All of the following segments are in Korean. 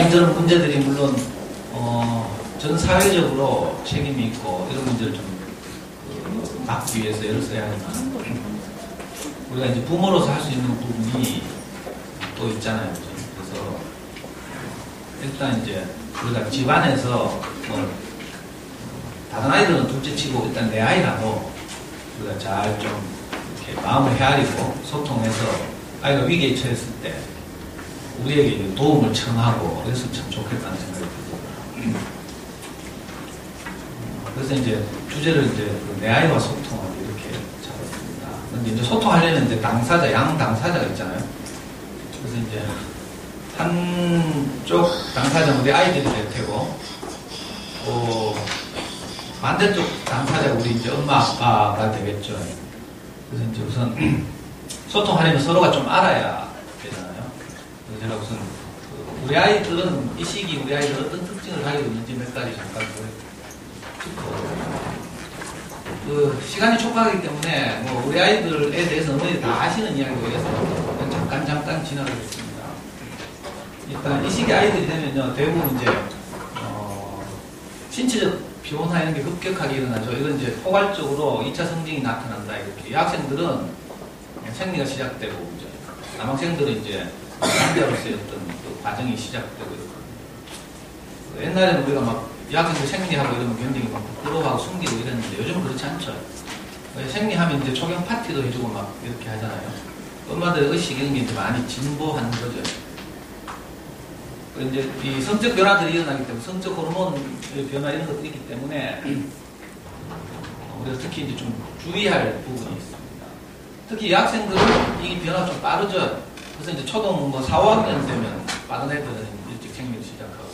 이런저런 문제들이 물론 전 사회적으로 책임이 있고 이런 문제를 좀 막기 위해서 애를 써야 하지만 우리가 이제 부모로서 할 수 있는 부분이 또 있잖아요. 그래서 일단 이제 우리가 집안에서 다른 아이들은 둘째치고 일단 내 아이라도 우리가 잘 좀 이렇게 마음을 헤아리고 소통해서 아이가 위기에 처했을 때 우리에게 도움을 청하고 그래서 참 좋겠다는 생각이 들거든요. 그래서 이제 주제를 이제 내 아이와 소통하기 이렇게 잡았습니다. 근데 이제 소통하려면 이제 당사자, 양 당사자가 있잖아요. 그래서 이제 한쪽 당사자는 우리 아이들이 될 테고, 반대쪽 당사자가 우리 이제 엄마, 아빠가 되겠죠. 그래서 이제 우선 소통하려면 서로가 좀 알아야 되잖아요. 그래서 제가 우선 우리 아이들은 이 시기 우리 아이들은 어떤 특징을 가지고 있는지 몇 가지 잠깐 시간이 촉박하기 때문에 뭐 우리 아이들에 대해서 어머니 다 아시는 이야기로 해서 잠깐 지나가겠습니다. 일단 이 시기 아이들이 되면요 대부분 이제 신체적 변화 이런 게 급격하게 일어나죠. 이건 이제 포괄적으로 2차 성징이 나타난다 이렇게. 여학생들은 생리가 시작되고 이제 남학생들은 이제 남자로서의 어떤 그 과정이 시작되고 이렇거든요. 옛날에는 우리가 막 여학생들 생리하고 이러면 굉장히 막 부끄러워하고 숨기고 이랬는데 요즘은 그렇지 않죠. 생리하면 이제 초경 파티도 해주고 막 이렇게 하잖아요. 엄마들의 의식 이런 게 이제 많이 진보하는 거죠. 이제 이 성적 변화들이 일어나기 때문에 성적 호르몬 변화 이런 것들이 있기 때문에 우리가 특히 이제 좀 주의할 부분이 있습니다. 특히 여학생들은 이 변화가 좀 빠르죠. 그래서 이제 초등 뭐 4, 5학년 되면 빠른 애들은 일찍 생리를 시작하고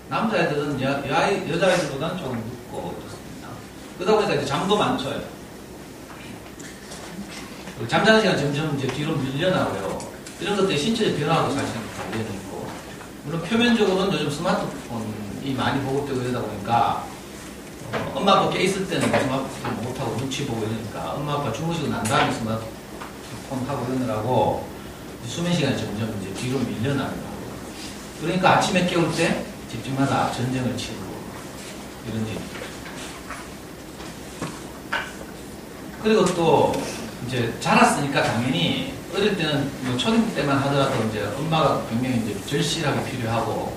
남자애들은 여자애들보다는 조금 늦고 그렇습니다. 그러다 보니까 이제 잠도 많죠. 잠자는 시간 점점 이제 뒤로 밀려나고요. 이런 것들이 신체적 변화하고 사실 관련이 있고, 물론 표면적으로는 요즘 스마트폰이 많이 보급되고 이러다 보니까 엄마 아빠 깨 있을 때는 스마트폰 못하고 눈치 보고 이러니까 엄마 아빠 주무시고 난 다음에 스마트폰 하고 이러느라고 수면 시간이 점점 이제 뒤로 밀려나는 거고, 그러니까 아침에 깨울 때 집집마다 전쟁을 치고 이런 일이. 그리고 또 이제 자랐으니까 당연히 어릴 때는 뭐 초등 때만 하더라도 이제 엄마가 굉장히 이제 절실하게 필요하고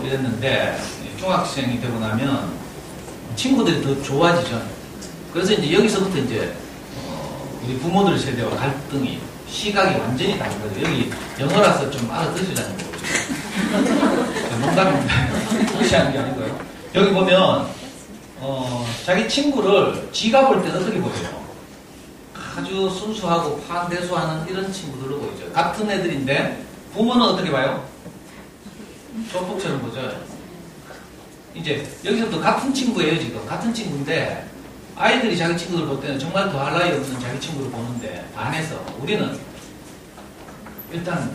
이랬는데 중학생이 되고 나면 친구들이 더 좋아지죠. 그래서 이제 여기서부터 이제 우리 부모들 세대와 갈등이 시각이 완전히 다른 거죠. 여기 영어라서 좀 알아듣으시자는 거죠. 농담입니다. 무시하는 게 아니고요. 여기 보면 자기 친구를 지가 볼 때는 어떻게 보여요? 아주 순수하고 판대수하는 이런 친구들로 보이죠. 같은 애들인데 부모는 어떻게 봐요? 조폭처럼 보죠. 이제 여기서도 같은 친구예요. 지금 같은 친구인데 아이들이 자기 친구들 볼 때는 정말 더할 나위 없는 자기 친구를 보는데 반해서 우리는 일단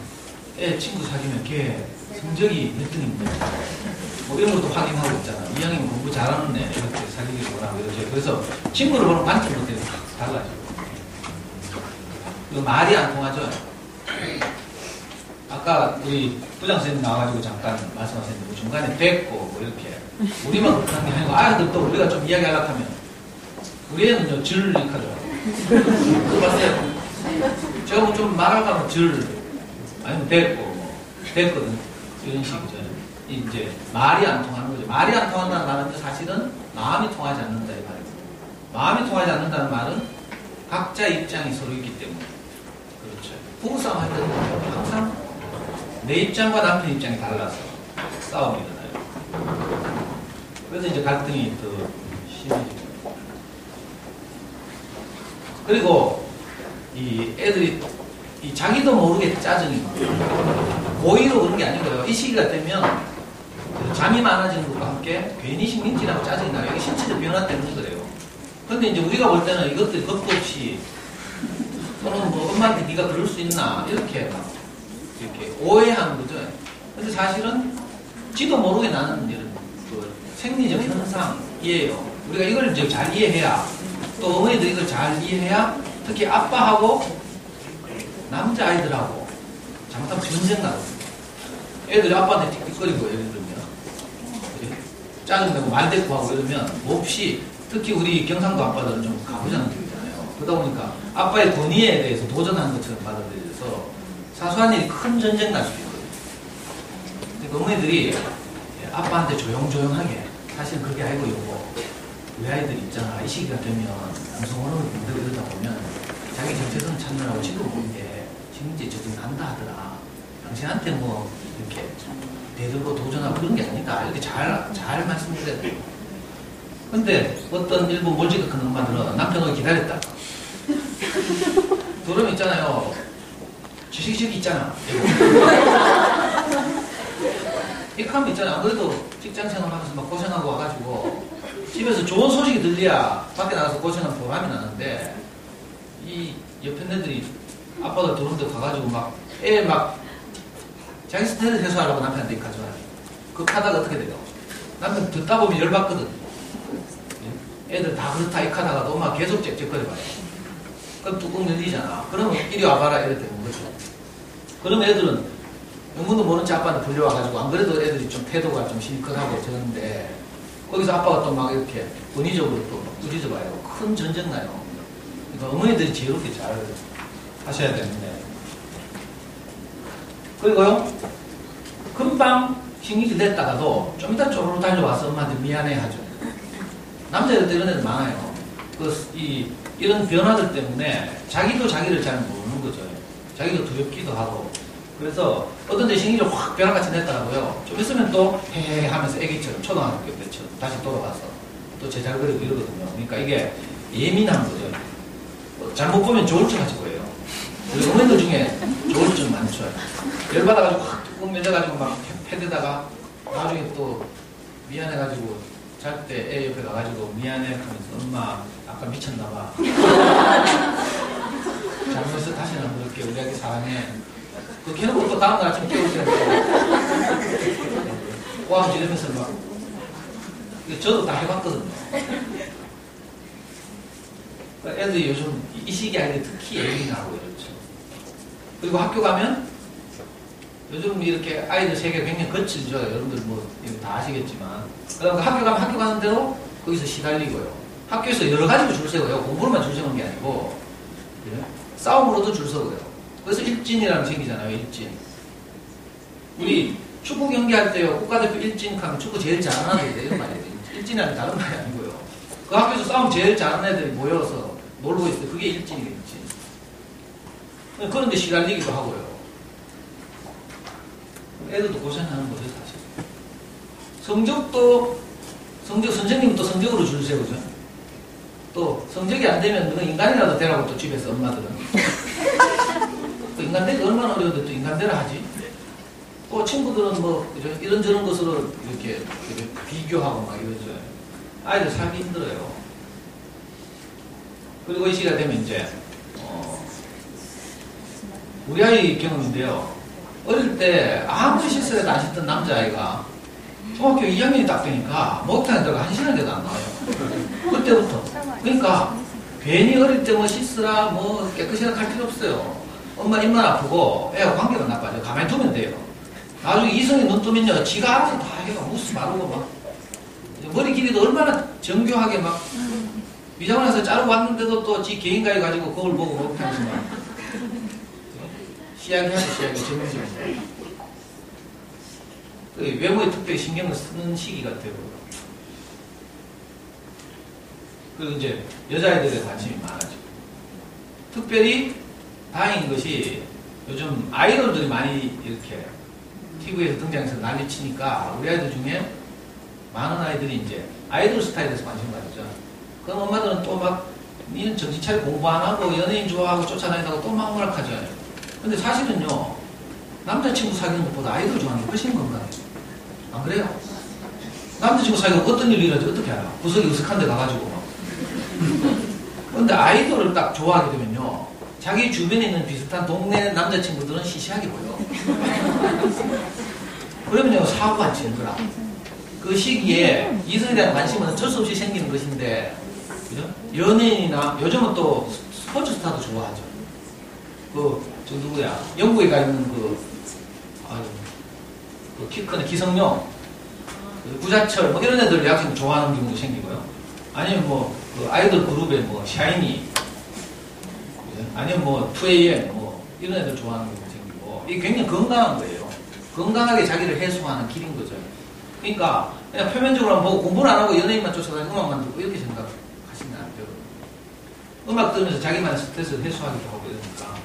애 친구 사귀면 걔 성적이 몇 등인데 뭐 이런 것도 확인하고 있잖아. 2학년 공부 잘하는 애 이렇게 사귀기를 원하고 이러죠. 그래서 친구를 보는 관점부터 달라져. 그 말이 안 통하죠. 아까 우리 부장 선생님 나와가지고 잠깐 말씀하셨는데 중간에 됐고 뭐 이렇게 우리만 그렇게 하는 게 아니고 아이들도 우리가 좀 이야기하려고 하면 우리 애는요 줄 이렇게 하죠. 그거 봤어요? 제가 뭐 좀 말하려고 하면 줄 아니면 됐고 뭐 됐거든 이런 식이죠. 이제 말이 안 통하는 거죠. 말이 안 통한다는 말은 사실은 마음이 통하지 않는다 이 말이에요. 마음이 통하지 않는다는 말은 각자 입장이 서로 있기 때문에 그렇죠. 부부싸움 할 때는 항상 내 입장과 남편 입장이 달라서 싸움이 일어나요. 그래서 이제 갈등이 더 심해지죠. 그리고 이 애들이 자기도 모르게 짜증이 많아요. 고의로 그런 게 아니고요. 이 시기가 되면 잠이 많아지는 것과 함께 괜히 신경질하고 짜증이 나요. 이게 신체적 변화 때문에 그래요. 근데 이제 우리가 볼 때는 이것들이 겁도 없이 또는 뭐 엄마한테 네가 그럴 수 있나 이렇게 막 이렇게 오해하는 거죠. 근데 사실은 지도 모르게 나는 이런 그 생리적 현상이에요. 우리가 이걸 이제 잘 이해해야 또 어머니들 이걸 잘 이해해야 특히 아빠하고 남자아이들하고 잘못하면 전쟁 나거든요. 애들이 아빠한테 틱틱거리고 예를 들면 짜증내고 말대꾸 하고 이러면 몹시 특히 우리 경상도 아빠들은 좀 가부장적이잖아요. 그러다 보니까 아빠의 권위에 대해서 도전하는 것처럼 받아들여서 사소한 일이 큰 전쟁 날 수 있거든요. 그러니까 어머니들이 아빠한테 조용조용하게 사실은 그게 아니고 요거 우리 아이들이 있잖아. 이 시기가 되면 남성 호르몬을 분들고 이러다 보면 자기 정체성 찾느라고 지금 보이게 지금 이제 저기 난다 하더라. 당신한테 뭐 이렇게 대들고 도전하고 그런 게 아니다. 이렇게 잘 말씀드려야 돼요. 근데 어떤 일본 몰지각한 엄마들은 남편을 기다렸다. 그러면 있잖아요. 지식이 있잖아. 이렇게 하면 있잖아. 안 그래도 직장 생활하면서 막 고생하고 와가지고 집에서 좋은 소식이 들려야 밖에 나가서 고생한 보람이 나는데 이 옆에 애들이 아빠가 들어온데 가가지고 막 애 막 자기 스트레스 해소하라고 남편한테 가져와요. 그거 하다가 어떻게 돼요? 남편 듣다 보면 열받거든. 애들 다 그렇다 이렇게 하다가도 엄마 계속 짹짹거려봐요. 그럼 뚜껑 열리잖아. 그러면 이리 와봐라 이렇게 되는 거죠. 그러면 애들은 영문도 모른 채 아빠한테 불려와가지고 안 그래도 애들이 좀 태도가 좀 실컷하고 저런데 거기서 아빠가 또 막 이렇게 권위적으로 또 두리져봐요. 큰 전쟁 나요. 그러니까 어머니들이 지혜롭게 잘 하셔야 되는데. 그리고요, 금방 신경질 냈다가도 좀 이따 쪼르르 달려와서 엄마한테 미안해 하죠. 남자들 이런 애들 많아요. 이런 변화들 때문에 자기도 자기를 잘 모르는 거죠. 자기도 두렵기도 하고. 그래서 어떤 데 신경질 확 변화같이 냈다고요. 좀 있으면 또 헤헤 하면서 애기처럼 초등학교 때처럼 다시 돌아가서 또 제잘거리고 이러거든요. 그러니까 이게 예민한 거죠. 잘못 보면 좋을 줄 가지고 해요. 우리 어머니들 중에 좋을 줄 많죠. 열받아가지고 확 뚜껑 밀려가지고 막 패대다가 나중에 또 미안해가지고 잘 때 애 옆에 가가지고 미안해 하면서 엄마 아까 미쳤나봐. 잘못해서 다시는 안 그럴게. 우리 아기 사랑해. 그렇게 해놓고 또 다음날 아침 깨울 때는 꼬암 지르면서 막 저도 다 해봤거든요. 그러니까 애들이 요즘 이 시기 아이들이 특히 예민하고 이렇죠. 그리고 학교 가면 요즘 이렇게 아이들 세계 굉장히 거칠죠. 여러분들 뭐 다 아시겠지만. 그러니까 학교 가면 학교 가는 대로 거기서 시달리고요. 학교에서 여러 가지로 줄 서고요. 공부로만 줄 서는 게 아니고 싸움으로도 줄 서고요. 그래서 일진이라는 게 생기잖아요. 일진. 우리 축구 경기할 때요. 국가대표 일진 하면 축구 제일 잘하는 애들 이런 말이에요. 일진이라는 다른 말이 아니고요. 그 학교에서 싸움 제일 잘하는 애들이 모여서 놀고 있을 때 그게 일진이겠지. 그런데 시달리기도 하고요. 애들도 고생하는 거죠, 사실. 선생님은 또 성적으로 줄 세우죠. 또 성적이 안 되면 너 인간이라도 되라고 또 집에서 엄마들은. 또 인간되기 얼마나 어려운데 또 인간되라 하지. 또 친구들은 뭐 이런저런 것으로 이렇게 비교하고 막 이러죠. 아이들 살기 힘들어요. 그리고 이 시기가 되면 이제 우리 아이 경험인데요. 어릴 때 아무리 실수해도 안 씻던 남자아이가 중학교 2학년이 딱 되니까 목욕탕에 들어가 1시간에도 안 나와요. 그때부터. 그러니까 괜히 어릴 때 뭐 씻으라 뭐 깨끗이 할 필요 없어요. 엄마 입만 아프고 애하고 관계가 나빠져. 가만히 두면 돼요. 나중에 이성이 눈 뜨면요. 지가 알아서 다 해가 무스 마르고 막 머리 길이도 얼마나 정교하게 막 미장원에서 자르고 왔는데도 또 지 개인가에 가지고 그걸 보고 목욕탕에서 막 시야기하고 정리하고 외모에 특별히 신경을 쓰는 시기 같아요. 그리고 이제 여자애들에 관심이 많아지고 특별히 다행인 것이 요즘 아이돌들이 많이 이렇게 TV에서 등장해서 난리치니까 우리 아이들 중에 많은 아이들이 이제 아이돌 스타일에서 관심 가지죠. 그럼 엄마들은 또 막 니는 정신 차리고 공부 안 하고 연예인 좋아하고 쫓아다니다가 또 막 오락하죠. 근데 사실은요, 남자친구 사귀는 것보다 아이돌 좋아하는 게 훨씬 건강해요. 안 그래요? 남자친구 사귀면 어떤 일이 일어나지 어떻게 알아? 구석이 으슥한 데 가가지고 막. 근데 아이돌을 딱 좋아하게 되면요, 자기 주변에 있는 비슷한 동네 남자친구들은 시시하게 보여. 그러면요, 사고가 치는 거라. 그 시기에 이성에 대한 관심은 어쩔 수 없이 생기는 것인데, 그죠? 연예인이나 요즘은 또 스포츠 스타도 좋아하죠. 저 누구야? 영국에 가 있는 키 큰 기성용, 구자철, 뭐 이런 애들 여학생 좋아하는 기분도 생기고요. 아니면 뭐, 그 아이돌 그룹의 뭐, 샤이니, 아니면 뭐, 2AM, 뭐, 이런 애들 좋아하는 기분도 생기고, 이게 굉장히 건강한 거예요. 건강하게 자기를 해소하는 길인 거죠. 그러니까, 그냥 표면적으로 보고 공부를 안 하고 연예인만 쫓아다니고 음악만 듣고 이렇게 생각하시면 안 돼요. 음악 들으면서 자기만의 스트레스를 해소하기도 하고 이러니까.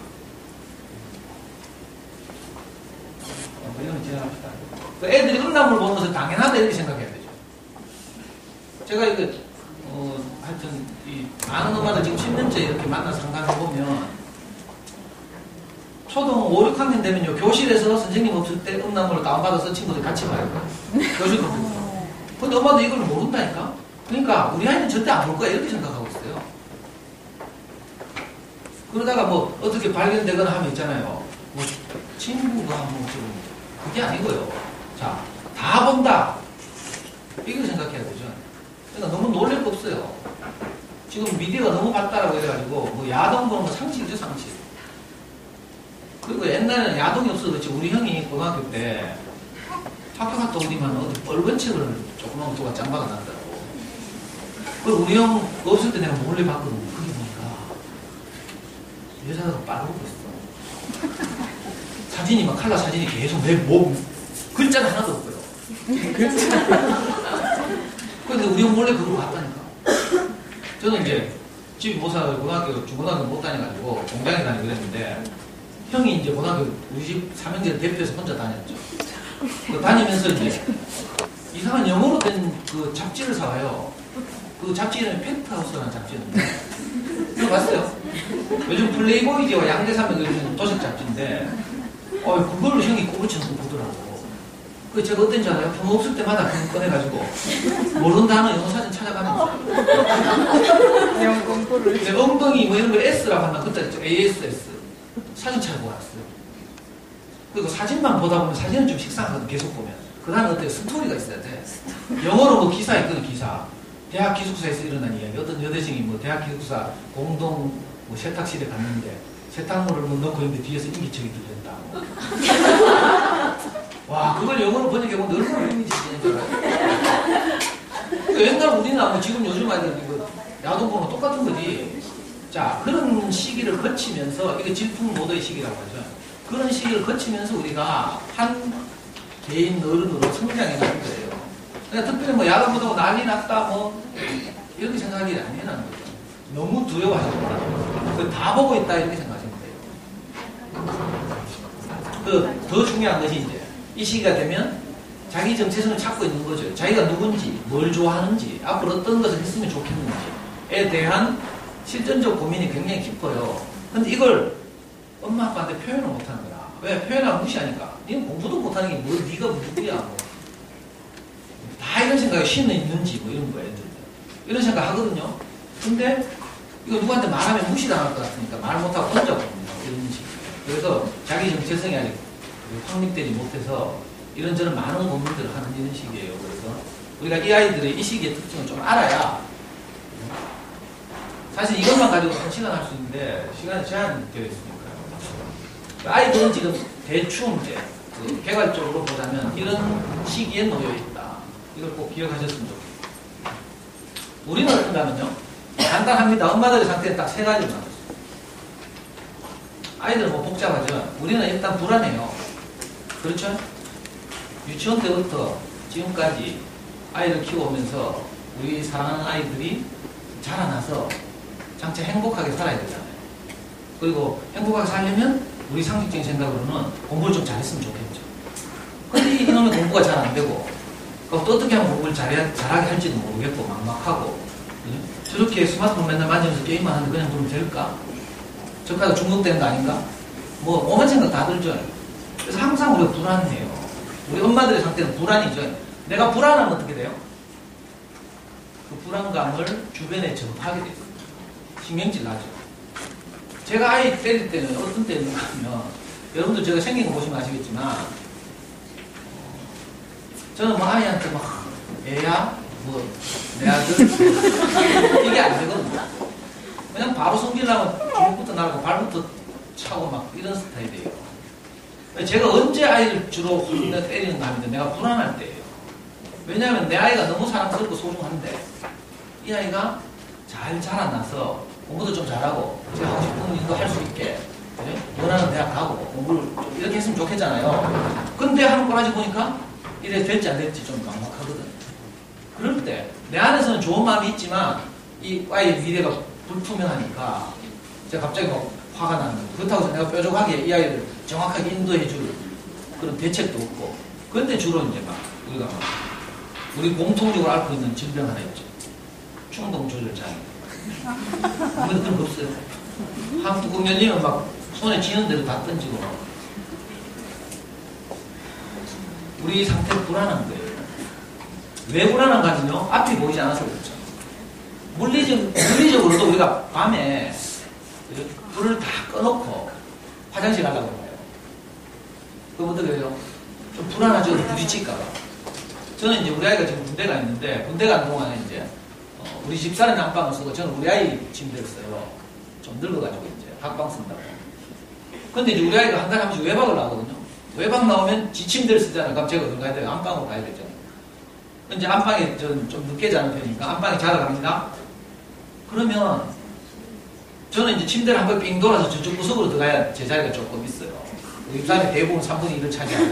이런 지나갑시다. 그 애들이 음란물 보면서 당연하다 이렇게 생각해야 되죠. 제가 이거 하여튼 이 많은 음악을 지금 10년째 이렇게 만나 상담해보면 초등 5, 6학년 되면요 교실에서 선생님 없을 때 음란물을 다운받아서 친구들 같이 봐요. 교실 컴퓨터. 근데 엄마도 이걸 모른다니까. 그러니까 우리 아이는 절대 안 볼 거야 이렇게 생각하고 있어요. 그러다가 뭐 어떻게 발견되거나 하면 있잖아요. 뭐 친구가 뭐 좀 그게 아니고요. 자, 다 본다. 이렇게 생각해야 되죠. 그러니까 너무 놀랄 거 없어요. 지금 미디어가 너무 발달하고 해가지고 뭐 야동 보는 거 상식이죠, 상식. 그리고 옛날에는 야동이 없어서 그렇지 우리 형이 고등학교 때 학교 갔다 오기만 어디 빨간 책을 조그만 거가 짱박아 놨더라고. 그리고 우리 형 없을 때 내가 몰래 봤거든. 그게 보니까 여자가 빨고 있어. 사진이 막 칼라 사진이 계속 내 몸 글자는 하나도 없고요. 근데 우리 형 몰래 그걸 봤다니까. 저는 이제 집 모사 고등학교 중고등학교 못 다녀가지고 공장에 다니고 그랬는데 형이 이제 고등학교 우리 집 삼형제를 대표해서 혼자 다녔죠. 다니면서 이제 이상한 영어로 된 그 잡지를 사와요. 그 잡지 이름이 펜트하우스라는 잡지였는데 이거 봤어요? 요즘 플레이보이지와 양대산맥 이런 도색 잡지인데 그걸로 형이 꼬부치는 거 보더라고. 그 제가 어떤지 알아요? 형 없을 때마다 그거 꺼내가지고 모르는 단어 영어 사진 찾아가면서 영어 공부를 내 엉덩이 뭐 이런 거 S라고 하나 그때 ASS 사진 찾아보고 왔어요. 그리고 사진만 보다 보면 사진은 좀 식상하거든. 계속 보면 그 다음에 어때요? 스토리가 있어야 돼. 영어로 뭐 기사 있거든. 기사 대학 기숙사에서 일어난 이야기. 어떤 여대생이 뭐 대학 기숙사 공동 뭐 세탁실에 갔는데 세탁물을 뭐 넣고 있는데 뒤에서 인기척이 들린다. 와, 그걸 영어로 번역해보면 얼마나 흥미진진인 줄 알아요? 옛날 우리나 뭐 지금 요즘 아이들 이거 야동 보면 똑같은 거지. 자, 그런 시기를 거치면서 이게 질풍 노도의 시기라고 하죠. 그런 시기를 거치면서 우리가 한 개인 어른으로 성장해 가는 거예요. 그러니까 특별히 뭐 야동 보다고 난리 났다 뭐 이렇게 생각이 아니라는 거죠. 너무 두려워하시구나. 다 보고 있다 이렇게 생각하시면 돼요. 더 중요한 것이 이제 이 시기가 되면 자기 정체성을 찾고 있는 거죠. 자기가 누군지, 뭘 좋아하는지, 앞으로 어떤 것을 했으면 좋겠는지에 대한 실전적 고민이 굉장히 깊어요. 근데 이걸 엄마 아빠한테 표현을 못하는 거야. 왜? 표현하면 무시하니까. 니는 공부도 못하는 게 뭐 니가 누구야 뭐. 다 이런 생각에 신은 있는지 뭐 이런 거예요. 이런 생각 하거든요. 근데 이거 누구한테 말하면 무시당할 것 같으니까 말 못하고 혼자 봅니다. 이런 식이에요. 그래서 자기 정체성이 아직 확립되지 못해서 이런저런 많은 고민들을 하는 이런 시기예요. 그래서 우리가 이 아이들의 이 시기의 특징을 좀 알아야 사실 이것만 가지고 한 시간 할 수 있는데 시간이 제한되어 있으니까요. 아이들은 지금 대충 이제 개괄적으로 보자면 이런 시기에 놓여 있다. 이걸 꼭 기억하셨으면 좋겠어요. 우리는 어떤가면요. 간단합니다. 엄마들의 상태는 딱 세 가지로 나눴어요. 아이들은 뭐 복잡하죠. 우리는 일단 불안해요. 그렇죠? 유치원 때부터 지금까지 아이를 키워오면서 우리 사랑하는 아이들이 자라나서 장차 행복하게 살아야 되잖아요. 그리고 행복하게 살려면 우리 상식적인 생각으로는 공부를 좀 잘했으면 좋겠죠. 근데 이놈의 공부가 잘 안 되고 또 어떻게 하면 공부를 잘하게 할지도 모르겠고 막막하고 저렇게 스마트폰 맨날 만지면서 게임만 하는데 그냥 보면 될까? 저까지 중독되는 거 아닌가? 뭐 오만 생각 다 들죠. 그래서 항상 우리가 불안해요. 우리 엄마들의 상태는 불안이죠. 내가 불안하면 어떻게 돼요? 그 불안감을 주변에 접하게 돼요. 신경질 나죠. 제가 아이 때릴 때는 어떤 때였는가 하면 여러분들 제가 생긴 거 보시면 아시겠지만 저는 뭐 아이한테 막 애야 뭐 내 아들 이게 안 되거든요. 그냥 바로 숨기려면 주먹부터 나르고 발부터 차고 막 이런 스타일이에요. 제가 언제 아이를 주로 혼내 때리는 하면 내가 불안할 때예요. 왜냐하면 내 아이가 너무 사랑스럽고 소중한데 이 아이가 잘 자라나서 공부도 좀 잘하고 제가 하고 싶은 일도 할 수 있게 원하는 대학 가고 공부를 좀 이렇게 했으면 좋겠잖아요. 근데 하는 꼬라지 보니까 이래 될지 안 될지 좀 막막하거든. 그럴 때 내 안에서는 좋은 마음이 있지만 이 아이의 미래가 불투명하니까 제가 갑자기 막 화가 나는 거예요. 그렇다고 해서 내가 뾰족하게 이 아이를 정확하게 인도해 줄 그런 대책도 없고. 그런데 주로 이제 막 우리 공통적으로 앓고 있는 질병 하나 있죠. 충동 조절 장애. 아무래도 그런 거 없어요. 한 뚜껑 열리면 막 손에 쥐는 대로 다 던지고. 우리 상태는 불안한 거예요. 왜 불안한가는요? 앞이 보이지 않아서 그렇죠. 물리적으로도 우리가 밤에 불을 다 꺼놓고 화장실 가려고 해요. 그럼 어떻게 해요? 좀 불안하죠? 부딪힐까봐. 저는 이제 우리 아이가 지금 군대가 있는데, 군대 간 동안에 이제, 우리 집사람이 안방을 쓰고, 저는 우리 아이 침대를 써요. 좀 늙어가지고 이제, 학방 쓴다고. 근데 이제 우리 아이가 한 달에 한 번씩 외박을 나오거든요. 외박 나오면 지 침대를 쓰잖아요. 그럼 제가 어디 가야 돼요? 안방으로 가야 되잖아요. 이제 안방에 저는 좀 늦게 자는 편이니까, 안방에 자러 갑니다. 그러면, 저는 이제 침대를 한 번 삥 돌아서 저쪽 구석으로 들어가야 제 자리가 조금 있어요. 우리 사람이 대부분 3분의 1을 차지하고.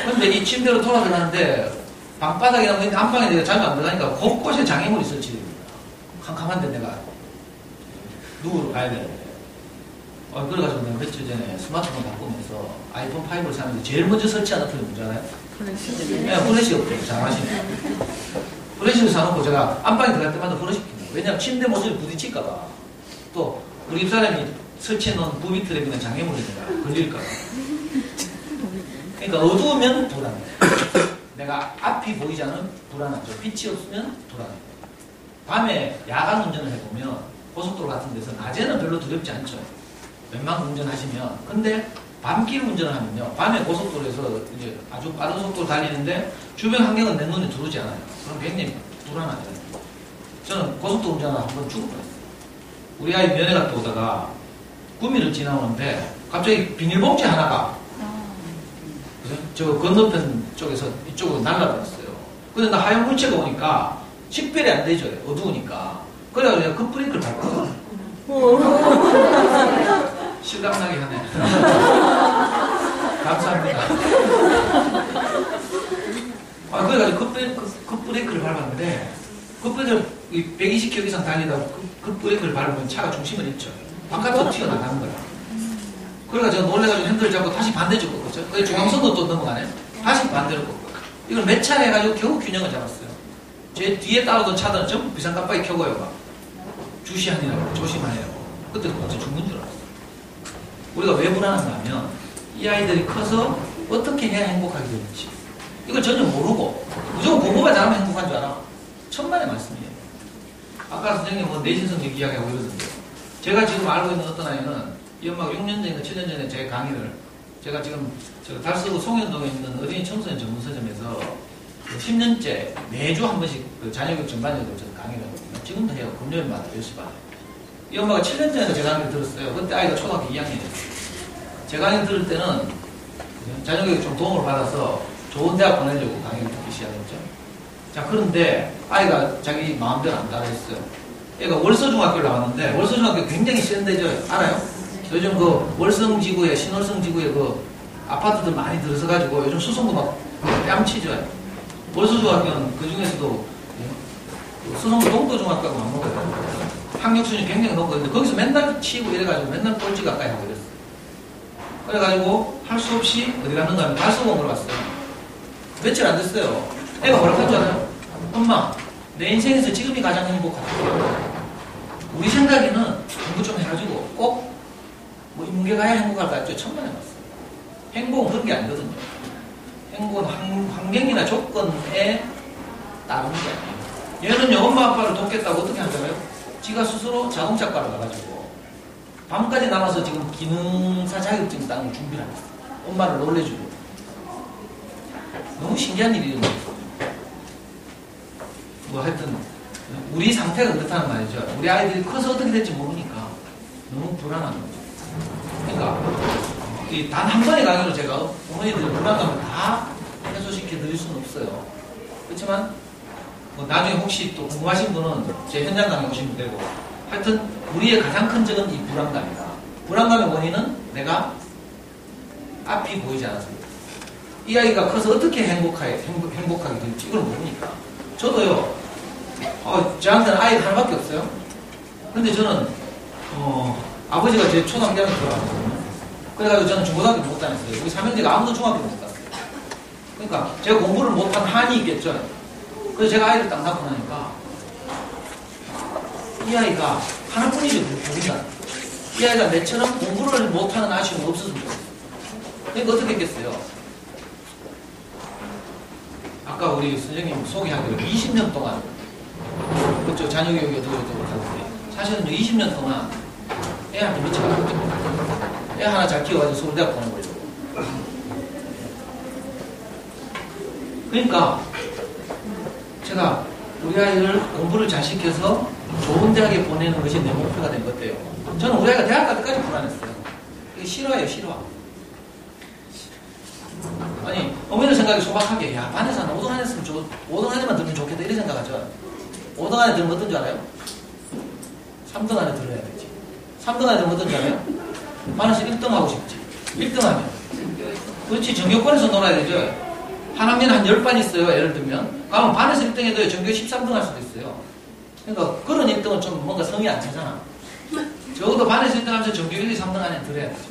근데 이 침대로 돌아 들어가는데 방바닥이랑 안방에 내가 자주 안 들어가니까 곳곳에 장애물이 설치됩니다. 캄캄한데 내가 누구로 가야 되는데. 그래가지고 내가 며칠 전에 스마트폰 바꾸면서 아이폰 5를 사는데 제일 먼저 설치한 어플이 뭔지 알아요? 플래시. 네, 플래시 어플. 잘 아시네요. 플래시를 사놓고 제가 안방에 들어갈 때마다 플래시 킵니다. 왜냐면 침대 모서리 부딪힐까봐. 또 우리 집사람이 설치해놓은 부비틀에 그냥 장애물이 걸릴까봐. 그러니까 어두우면 불안해. 내가 앞이 보이지 않으면 불안하죠. 빛이 없으면 불안해. 밤에 야간 운전을 해보면 고속도로 같은 데서 낮에는 별로 두렵지 않죠. 웬만큼 운전하시면. 근데 밤길 운전을 하면요. 밤에 고속도로에서 이제 아주 빠른 속도로 달리는데 주변 환경은 내 눈에 들어오지 않아요. 그럼 굉장히 불안하죠. 저는 고속도로 운전을 한번 죽을 뻔했어요. 우리 아이 면회 갔다 오다가 구미를 지나오는데 갑자기 비닐봉지 하나가 저 건너편 쪽에서 이쪽으로 날라버렸어요. 근데 나 하얀 물체가 오니까 식별이 안 되죠. 어두우니까. 그래가지고 내가 급브레이크를 밟았어요. 실감나게 하네. 감사합니다. 그래가지고 급브레이크를 밟았는데 급브레이크를 120km 이상 달리다가 급브레이크를 밟으면 차가 중심을 잃죠. 바깥으로 튀어나가는 거야. 그래가지고 제가 놀래가지고 핸들을 잡고 다시 반대쪽 꺾었죠. 그게 중앙선도 또 넘어가네. 다시 반대로 꺾고. 이걸 몇 차례 해가지고 겨우 균형을 잡았어요. 제 뒤에 따라오던 차들은 전부 비상깜빡이 켜고요. 막. 주시하니라고, 조심하니라고. 그때 진짜 죽는 줄 알았어요. 우리가 왜 불안한가 하면 이 아이들이 커서 어떻게 해야 행복하게 될지. 이걸 전혀 모르고 무조건 공부만 잘하면 행복한 줄 알아. 천만의 말씀이에요. 아까 선생님 뭐 내신성 얘기하고 이러던데. 제가 지금 알고 있는 어떤 아이는 이 엄마가 6년 전인가 7년 전에 제 강의를 제가 지금 달서구 송현동에 있는 어린이 청소년 전문 서점에서 10년째 매주 한 번씩 그 자녀교육 전반적으로 저는 강의를 하거든요. 지금도 해요. 금요일마다 10시 반에. 이 엄마가 7년 전에 제 강의를 들었어요. 그때 아이가 초등학교 2학년이었어요. 제 강의 들을 때는 자녀교육 좀 도움을 받아서 좋은 대학 보내려고 강의를 듣기 시작했죠. 자, 그런데 아이가 자기 마음대로 안 따라했어요. 얘가 월서중학교를 나왔는데 월서중학교 굉장히 센 데죠. 알아요? 요즘 그 월성지구에 신월성지구에 그 아파트들 많이 들어서가지고 요즘 수성도 막 뺨치죠. 월서중학교는 그 중에서도 수성도 동도중학교가 막 먹어요. 학력순위 굉장히 높고 있는데 거기서 맨날 치고 이래가지고 맨날 꼴찌 가까이 하고 이랬어요. 그래가지고 할 수 없이 어디 갔는가 하면 달서공으로 갔어요. 며칠 안 됐어요. 애가 뭐라고 하잖아요. 엄마, 내 인생에서 지금이 가장 행복하다. 우리 생각에는 공부 좀 해가지고 꼭 뭐 인문계 가야 행복할까 했죠. 천만에 봤어요. 행복은 그런 게 아니거든요. 행복은 환경이나 조건에 따르는 게 아니에요. 얘는요, 엄마 아빠를 돕겠다고 어떻게 하잖아요. 지가 스스로 자동차과를 가가지고 밤까지 남아서 지금 기능사 자격증 따는 준비를 하고 있어요. 엄마를 놀래주고. 너무 신기한 일이 일어나요. 뭐 하여튼 우리 상태가 그렇다는 말이죠. 우리 아이들이 커서 어떻게 될지 모르니까 너무 불안한 거죠. 그러니까 단 한 번의 강의로 제가 어머니들의 불안감을 다 해소시켜 드릴 수는 없어요. 그렇지만 뭐 나중에 혹시 또 궁금하신 분은 제 현장 강의 오시면 되고, 하여튼 우리의 가장 큰 적은 이 불안감이다. 불안감의 원인은 내가 앞이 보이지 않았습니다. 이 아이가 커서 어떻게 행복하게 될지 이걸 모르니까. 저도요, 저한테는 아이가 하나밖에 없어요. 근데 저는 아버지가 제 초등학교를 들어갔거든요. 그래가지고 저는 중고등학교 못 다녔어요. 우리 삼형제가 아무도 중학교 못 갔어요. 그러니까 제가 공부를 못한 한이 있겠죠. 그래서 제가 아이를 딱 낳고 나니까 이 아이가 하나뿐이죠. 보기가. 이 아이가 내처럼 공부를 못하는 아쉬움이 없었으면 좋겠어요. 그러니까 어떻게 했겠어요? 아까 우리 선생님 소개하기로 20년 동안 그쪽 자녀교육에 들어오도록 하는데, 사실은 20년 동안 애한테 미쳐가지고 애 하나 잘 키워가지고 서울대학 보내보려고. 그러니까 제가 우리 아이를 공부를 잘 시켜서 좋은 대학에 보내는 것이 내 목표가 된 것 같아요. 저는 우리 아이가 대학 갈 때까지 불안했어요. 이게 실화예요, 실화. 아니, 어머니는 생각이 소박하게, 야, 반에서 한 5등 안에 있으면 5등 안에만 들면 좋겠다, 이렇게 생각하죠. 5등 안에 들면 어떤 줄 알아요? 3등 안에 들어야 되지. 3등 안에 들면 어떤 줄 알아요? 반에서 1등 하고 싶지. 1등 하면. 그렇지, 전교권에서 놀아야 되죠. 한 학년에 한 10반 있어요, 예를 들면. 그러면 반에서 1등 해도 전교 13등 할 수도 있어요. 그러니까 그런 1등은 좀 뭔가 성이 안 차잖아. 적어도 반에서 1등 하면서 전교 1, 2, 3등 안에 들어야 되죠.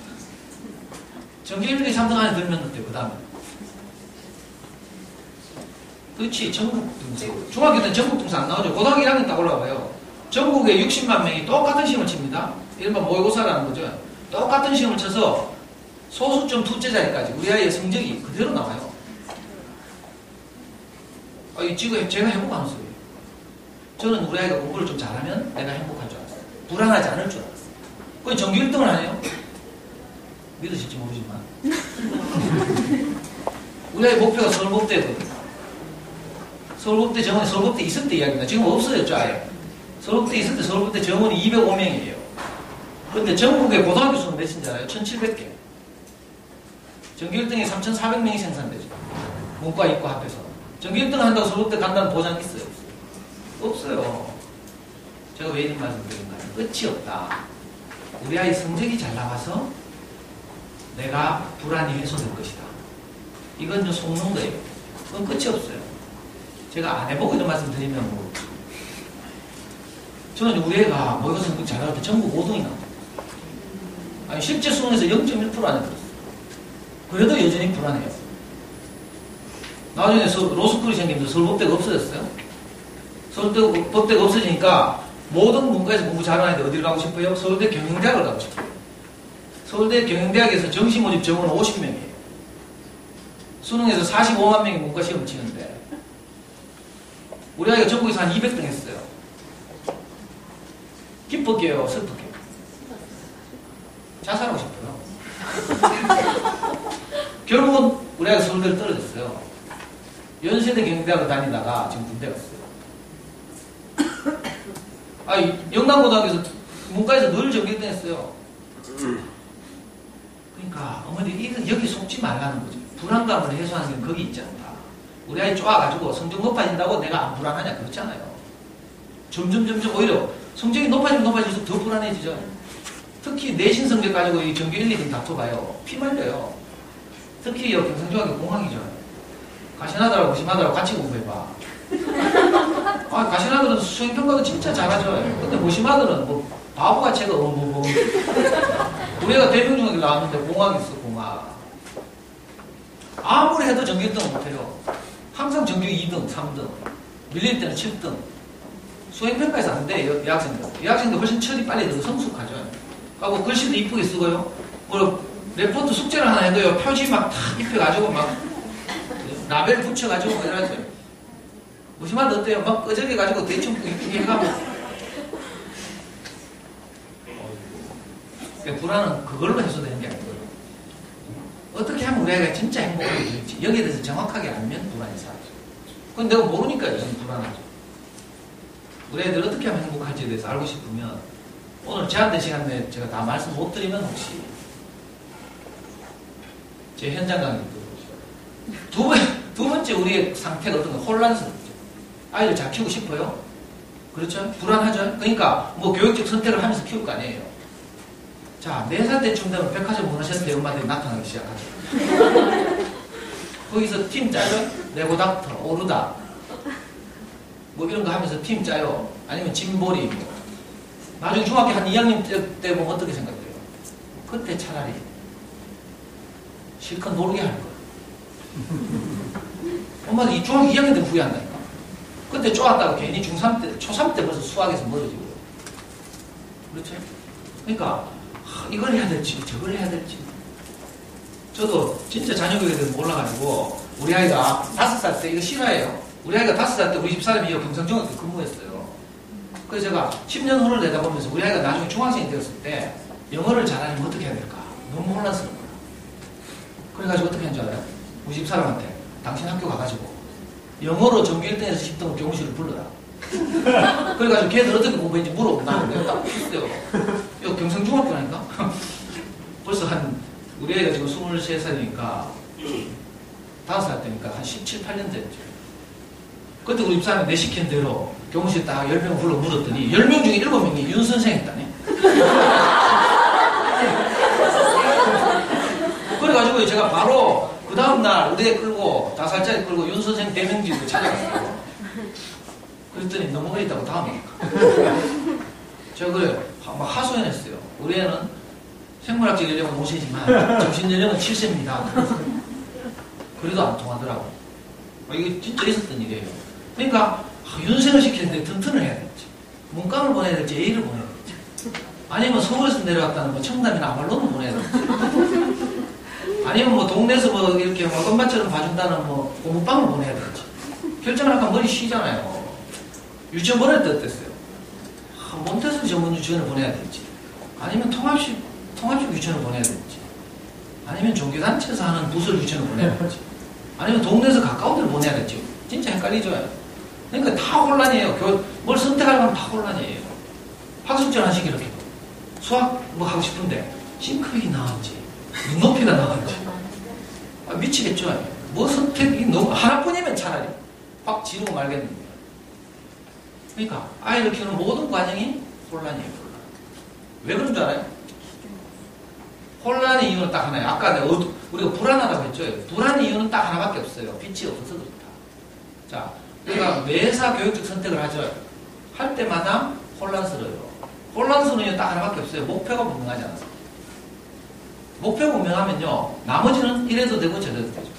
전교 1, 2, 3등 안에 들면 어때요, 그 다음에? 그렇지, 전국 등수. 중학교 때는 전국 등수 안 나오죠. 고등학교 1학년 딱 올라와요. 전국에 60만 명이 똑같은 시험을 칩니다. 이른바 모의고사라는 거죠. 똑같은 시험을 쳐서 소수점 두째 자리까지 우리 아이의 성적이 그대로 나와요. 지금 제가 해보고 하는 소리예요. 저는 우리 아이가 공부를 좀 잘하면 내가 행복할 줄 알았어요. 불안하지 않을 줄 알았어요. 그건 전교 1등을 하네요. 믿으실지 모르지만. 우리 아이 목표가 서울법대거든요. 서울법대 정원이 서울법대 있을 때 이야기입니다. 지금 없어졌죠, 아예. 서울법대 있을 때 서울법대 정원이 205명이에요. 그런데 전국의 고등학교 수는 몇인지 알아요? 1700개. 전교 1등에 3400명이 생산되죠. 문과, 이과 합해서. 전교 1등 한다고 서울법대 간다는 보장이 있어요? 없어요. 제가 왜 이런 말씀 드리는가요? 끝이 없다. 우리 아이 성적이 잘 나와서 내가 불안이 해소될 것이다. 이건 좀 속는 거예요. 그건 끝이 없어요. 제가 안 해보고 이런 말씀 드리면 뭐. 저는 우리 애가 모의고사 잘 나올 때 전국 5등이 나왔어요. 아니, 실제 수능에서 0.1% 안에 들었어요. 그래도 여전히 불안해요. 나중에 로스쿨이 생기면서 서울법대가 없어졌어요. 서울법대가 없어지니까 모든 문과에서 공부 잘하는 애들 어디를 가고 싶어요? 서울대 경영대학을 가고 싶어요. 서울대 경영대학에서 정시 모집 정원은 50명이에요. 수능에서 45만 명이 문과 시험을 치는데 우리 아이가 전국에서 한 200등 했어요. 기뻤게요, 슬프게요? 자살하고 싶어요. 결국은 우리 아이가 서울대를 떨어졌어요. 연세대 경영대학을 다니다가 지금 군대 갔어요. 영남고등학교에서 문과에서 늘 전교 1등 했어요. 그러니까 어머니 여기 속지 말라는 거죠. 불안감을 해소하는 게 거기 있지 않다. 우리 아이 쪼아가지고 성적 높아진다고 내가 안 불안하냐, 그렇지 않아요. 점점 오히려 성적이 높아지면 높아질수록 더 불안해지죠. 특히 내신 성적 가지고 이 전교 1, 2등 다퉈봐요. 피 말려요. 특히 경상중학교 공학이죠. 가시나들하고 무심하들하고 같이 공부해봐. 가시나들은 수행평가도 진짜 잘하죠. 근데 무심하들은 뭐 바보같이 해도 우리가 대병중학교 나왔는데 공학이 있어, 공학. 아무리 해도 전교 1등은 못해요. 항상 전교 2등, 3등. 밀릴 때는 7등. 수행평가에서 안 돼, 여학생들. 여학생들 훨씬 철이 빨리 들어 성숙하죠. 하고 글씨도 이쁘게 쓰고요. 뭐 레포트 숙제를 하나 해도요, 표지 막 탁 입혀가지고 막 라벨 붙여가지고 뭐 이러죠. 무심하도 어때요? 막 끄적여가지고 대충 이쁘게 해가지고. 불안은 그걸로 해소되는 게 아니고요. 어떻게 하면 우리 아이가 진짜 행복하게 될지 여기에 대해서 정확하게 알면 불안이 사라져. 그건 내가 모르니까 요즘 불안하죠. 우리 애들 어떻게 하면 행복할지에 대해서 알고 싶으면 오늘 제한된 시간 내에 제가 다 말씀 못 드리면 혹시 제 현장 강의 들어보죠. 두 번째 우리의 상태가 어떤 거 혼란스럽죠. 아이를 잘 키우고 싶어요. 그렇죠? 불안하죠? 그러니까 뭐 교육적 선택을 하면서 키울 거 아니에요. 자, 4살 때쯤 되면 백화점 문화센터 엄마들이 나타나기 시작하죠. 거기서 팀 짜요? 레고닥터, 오르다. 뭐 이런 거 하면서 팀 짜요. 아니면 짐볼이. 뭐. 나중에 중학교 한 2학년 때 보면 어떻게 생각돼요? 그때 차라리 실컷 놀게 할 거예요. 엄마도 중학교 2학년 때 후회한다니까. 그때 쪼았다가 괜히 중3 때, 초3 때 벌써 수학에서 멀어지고. 그렇죠? 그러니까, 이걸 해야 될지, 저걸 해야 될지. 저도 진짜 자녀교육에 대해서 몰라가지고, 우리 아이가 5살 때, 이거 실화예요. 우리 아이가 5살 때 우리 집 사람이 경상중학교 근무했어요. 그래서 제가 10년 후를 내다보면서 우리 아이가 나중에 중학생이 되었을 때, 영어를 잘하려면 어떻게 해야 될까? 너무 혼란스러운 거야. 그래가지고 어떻게 한 줄 알아요? 우리 집 사람한테, 당신 학교 가가지고, 영어로 전교 1등에서 10등을 교무실을 불러라. 그래가지고 걔들 어떻게 공부했는지 물어보고 나는 내가 딱 했어요. 이거 경성중학교라니까? 벌써 우리 애가 지금 23살이니까 5살 때니까 한 17, 8년 됐죠. 그때 우리 집사람이 내 시킨 대로 교무실 딱 10명 불러 물었더니 10명 중에 7명이 윤 선생 했다네. 그래가지고 제가 바로 그 다음날 우리 애 끌고 5살짜리 끌고 윤 선생 대명지로 찾아갔어요. 그랬더니 너무 어리다고 다음에 제가 그래 막 하소연했어요. 우리 애는 생물학적 연령은 5세지만 정신 연령은 7세입니다. 그래도 안 통하더라고. 이게 진짜 있었던 일이에요. 그러니까 윤생을 시키는데 튼튼을 해야 될지, 문감을 보내야 될지, A를 보내야 될지, 아니면 서울에서 내려왔다는 뭐 청담이나 아말론을 보내야 될지, 아니면 뭐 동네에서 뭐 이렇게 뭐 엄마처럼 봐준다는 뭐 고무빵을 보내야 될지 결정을 하니까 머리 쉬잖아요. 유치원 보낼 때 어땠어요? 몬테소리 전문 유치원을 보내야 될지, 아니면 통합식 유치원을 보내야 될지, 아니면 종교단체에서 하는 부설 유치원을 보내야 될지, 아니면 동네에서 가까운 데를 보내야 될지 진짜 헷갈리죠. 그러니까 다 혼란이에요. 뭘 선택하려면 다 혼란이에요. 학습전 하시기 이렇게 수학 뭐 하고 싶은데 싱크빅이 나은지 눈높이가 나은지 미치겠죠. 뭐 선택이 너무 하나뿐이면 차라리 확 지르고 말겠는데. 그러니까 아이를 키우는 모든 과정이 혼란이에요. 왜 그런 줄 알아요? 혼란의 이유는 딱 하나예요. 아까 내가 우리가 불안하다고 했죠. 불안의 이유는 딱 하나밖에 없어요. 빛이 없어서 그렇다. 자, 그러니까 매사 교육적 선택을 하죠. 할 때마다 혼란스러워요. 혼란스러운 이유는 딱 하나밖에 없어요. 목표가 분명하지 않아서. 목표가 분명하면요, 나머지는 이래도 되고 저래도 되죠.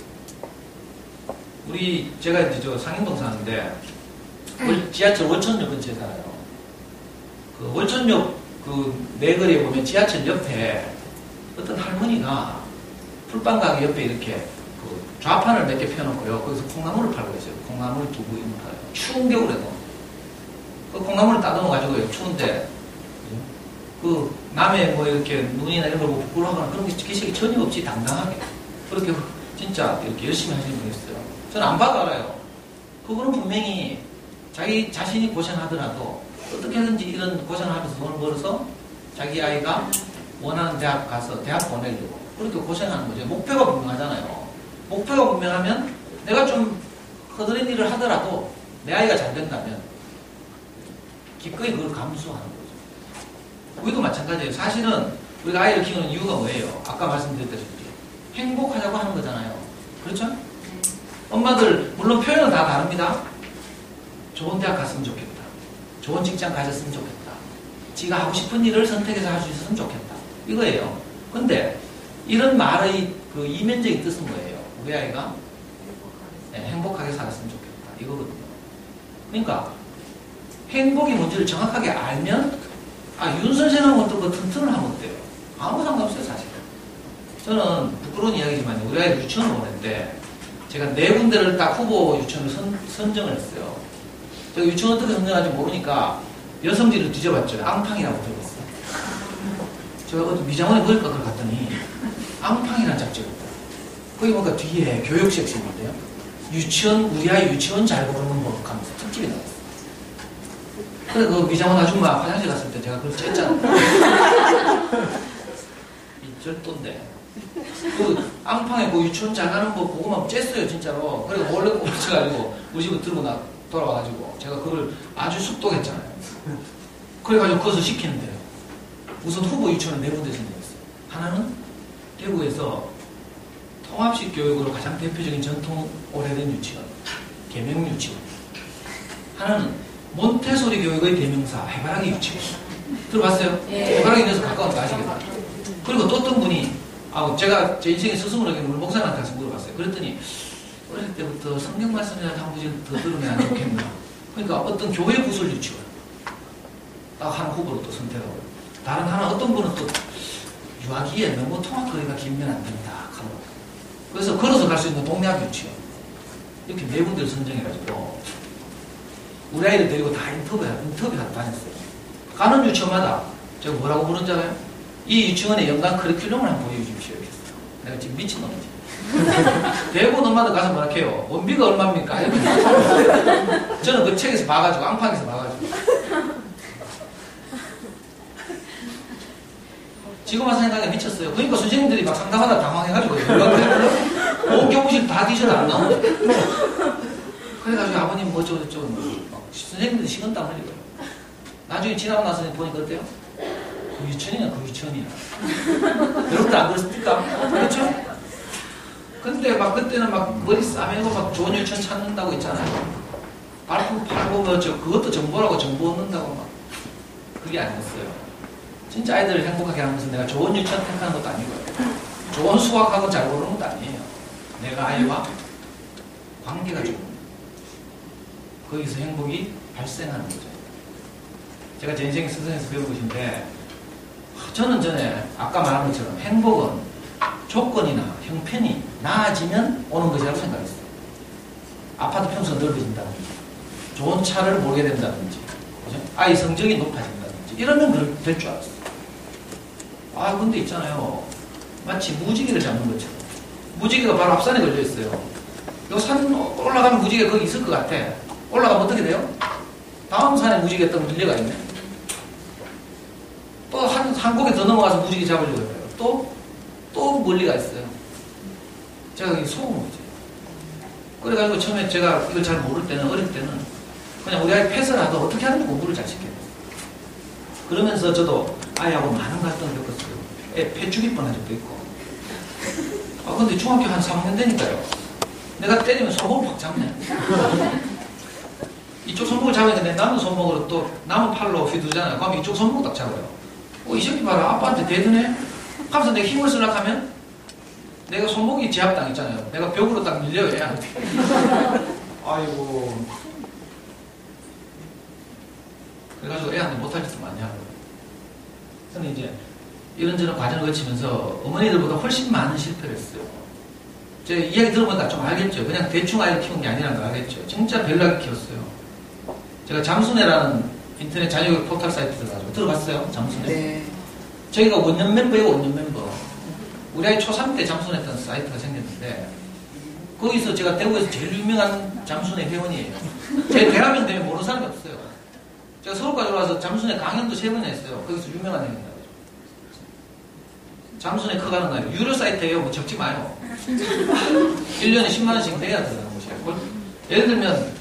제가 이제 상인동 사는데 지하철 월천역 근처에 살아요. 그 월천역 그 내거리에 보면 지하철 옆에 어떤 할머니가 풀빵 가게 옆에 이렇게 그 좌판을 몇 개 펴놓고요. 거기서 콩나물을 팔고 있어요. 콩나물 두부 이런 거 팔아요. 추운 겨울에도. 그 콩나물을 따듬어가지고요. 추운데 그 남의 뭐 이렇게 눈이나 이런 걸 보고 부끄러워하거나 그런 게 기색이 전혀 없이 당당하게 그렇게 진짜 이렇게 열심히 하시는 분이 있어요. 저는 안 봐도 알아요. 그분은 분명히 자기 자신이 고생하더라도 어떻게든지 이런 고생을 하면서 돈을 벌어서 자기 아이가 원하는 대학 가서 대학 보내려고 그렇게 고생하는 거죠. 목표가 분명하잖아요. 목표가 분명하면 내가 좀 허드렛 일을 하더라도 내 아이가 잘 된다면 기꺼이 그걸 감수하는 거죠. 우리도 마찬가지예요. 사실은 우리가 아이를 키우는 이유가 뭐예요? 아까 말씀드렸다시피 행복하자고 하는 거잖아요. 그렇죠? 엄마들 물론 표현은 다 다릅니다. 좋은 대학 갔으면 좋겠다. 좋은 직장 가졌으면 좋겠다. 지가 하고 싶은 일을 선택해서 할 수 있었으면 좋겠다. 이거예요. 근데 이런 말의 그 이면적인 뜻은 뭐예요? 우리 아이가 행복하게 살았으면 좋겠다. 이거거든요. 그러니까 행복이 뭔지를 정확하게 알면 윤 선생은 어떤 거 튼튼을 하면 어때요? 아무 상관없어요, 사실. 저는 부끄러운 이야기지만 우리 아이를 유치원을 보냈는데 제가 4군데를 딱 후보 유치원을 선정을 했어요. 제가 유치원 어떻게 선정할지 모르니까 여성지를 뒤져봤죠. 앙팡이라고 들었어요. 제가 어디 미장원에 머리깎으러 갔더니 앙팡이라는 잡지가 있더라고요. 거기 보니까 뒤에 교육 섹션인데요. 우리 아이 유치원 잘 고르는 법 하면서 특집이 나왔어요. 그래, 그 미장원 아줌마 화장실 갔을 때 제가 그걸 쨌잖아요. 이 절도인데. 앙팡에 그 유치원 잘 가는 거 보고만 쬐어요, 진짜로. 그리고 몰래 꽂혀가지고 우리 집에 들고 돌아와가지고 제가 그걸 아주 숙독했잖아요. 그래가지고 그것을 시키는데요. 우선 후보 유치원은 4군데 선정했어요. 하나는 대구에서 통합식 교육으로 가장 대표적인 전통 오래된 유치원, 계명 유치원. 하나는 몬테소리 교육의 대명사, 해바라기 유치원. 들어봤어요? 예. 해바라기 에서 가까운 거 아시겠다. 그리고 또 어떤 분이, 제가 제 인생의 스승으로 우리 목사님한테 가서 물어봤어요. 그랬더니, 어릴 때부터 성경 말씀이라도 한 번씩 더 들으면 안 좋겠나. 그러니까 어떤 교회 부설 유치원. 딱 하나 후보로 또 선택하고. 다른 하나 어떤 분은 또 유아기에 너무 통학거리가 길면 안 된다. 그래서 걸어서 갈 수 있는 동네 앞 유치원. 이렇게 4군데를 선정해가지고 우리 아이들 데리고 다 인터뷰하러 다녔어요. 가는 유치원마다 제가 뭐라고 부른지 알아요? 이 유치원의 연간 커리큘럼을 한번 보여주십시오. 이랬어요. 내가 지금 미친놈이지. 대부분 엄마들 가서 뭐라 해요? 원비가 얼마입니까? 이렇게. 저는 그 책에서 봐가지고, 앙팡에서 봐가지고. 지금 와서 생각해 미쳤어요. 그러니까 선생님들이 막 상담하다 당황해가지고, 5교무실 다 뒤져도 안 나오네. 그래가지고 아버님 뭐 선생님들이 식은땀 흘리고요. 나중에 지나고 나서 보니까 어때요? 그 유치원이나 그 유치원이야. 여러분들 안 그렇습니까? 그렇죠? 근데 막 그때는 막 머리 싸매고 막 좋은 유치원 찾는다고 했잖아요. 발품 팔고 뭐 그것도 정보라고 정보 얻는다고 막. 그게 아니었어요. 진짜 아이들을 행복하게 하는 것은 내가 좋은 유치원 택하는 것도 아니고요. 좋은 수학하고 잘 모르는 것도 아니에요. 내가 아이와 관계가 좋은 거예요. 거기서 행복이 발생하는 거죠. 제가 제 인생의 스승에서 배운 것인데, 저는 전에 아까 말한 것처럼 행복은 조건이나 형편이 나아지면 오는 것이라고 생각했어요. 아파트 평수가 넓어진다든지, 좋은 차를 몰게 된다든지, 그죠? 아이 성적이 높아진다든지, 이러면 될 줄 알았어요. 근데 있잖아요. 마치 무지개를 잡는 것처럼. 무지개가 바로 앞산에 걸려 있어요. 요 산 올라가면 무지개가 거기 있을 것 같아. 올라가면 어떻게 돼요? 다음 산에 무지개 또 밀려가 있네. 또 한 곡에 더 넘어가서 무지개 잡으려고 해요. 또 멀리가 있어요. 제가 그게 소음을 거지. 그래가지고 처음에 제가 이걸 잘 모를 때는, 어릴 때는 그냥 우리 아이 패스를 하도 어떻게 하는지 공부를 잘 시켜요. 그러면서 저도 아이하고 많은 갈등을 겪었어요. 애 패 죽일 뻔한 적도 있고. 근데 중학교 한 3학년 되니까요. 내가 때리면 손목을 팍 잡네. 이쪽 손목을 잡으니까 내 남은 손목으로 또 남은 팔로 휘두르잖아요. 그럼 이쪽 손목을 딱 잡아요. 이 새끼 봐라. 아빠한테 대드네? 하면서 내가 힘을 쓰려고 하면 내가 손목이 제압당했잖아요. 내가 벽으로 딱 밀려요, 애한테. 아이고. 그래가지고 애한테 못할 짓도 많이 하고. 근데 이제 이런저런 과정을 거치면서 어머니들보다 훨씬 많은 실패를 했어요. 제 이야기 들어보니까 좀 알겠죠. 그냥 대충 아이를 키운 게 아니라는 걸 알겠죠. 진짜 별나게 키웠어요. 제가 잠수네라는 인터넷 자녀교육 포털 사이트 들어가지고 들어봤어요? 잠수네? 네. 저희가 원년 멤버예요, 원년 멤버. 우리 아이 초3 때 잠수네 했던 사이트가 생겼는데 거기서 제가 대구에서 제일 유명한 잠수네 회원이에요. 제 대학원 되면 모르는 사람이 없어요. 제가 서울까지 올라와서 잠수네 강연도 3번 했어요. 거기서 유명한 회원이라고. 잠수네 커가는 거예요. 유료 사이트예요. 뭐 적지 마요. 1년에 10만원씩 내야 들어가는 곳이에요. 예를 들면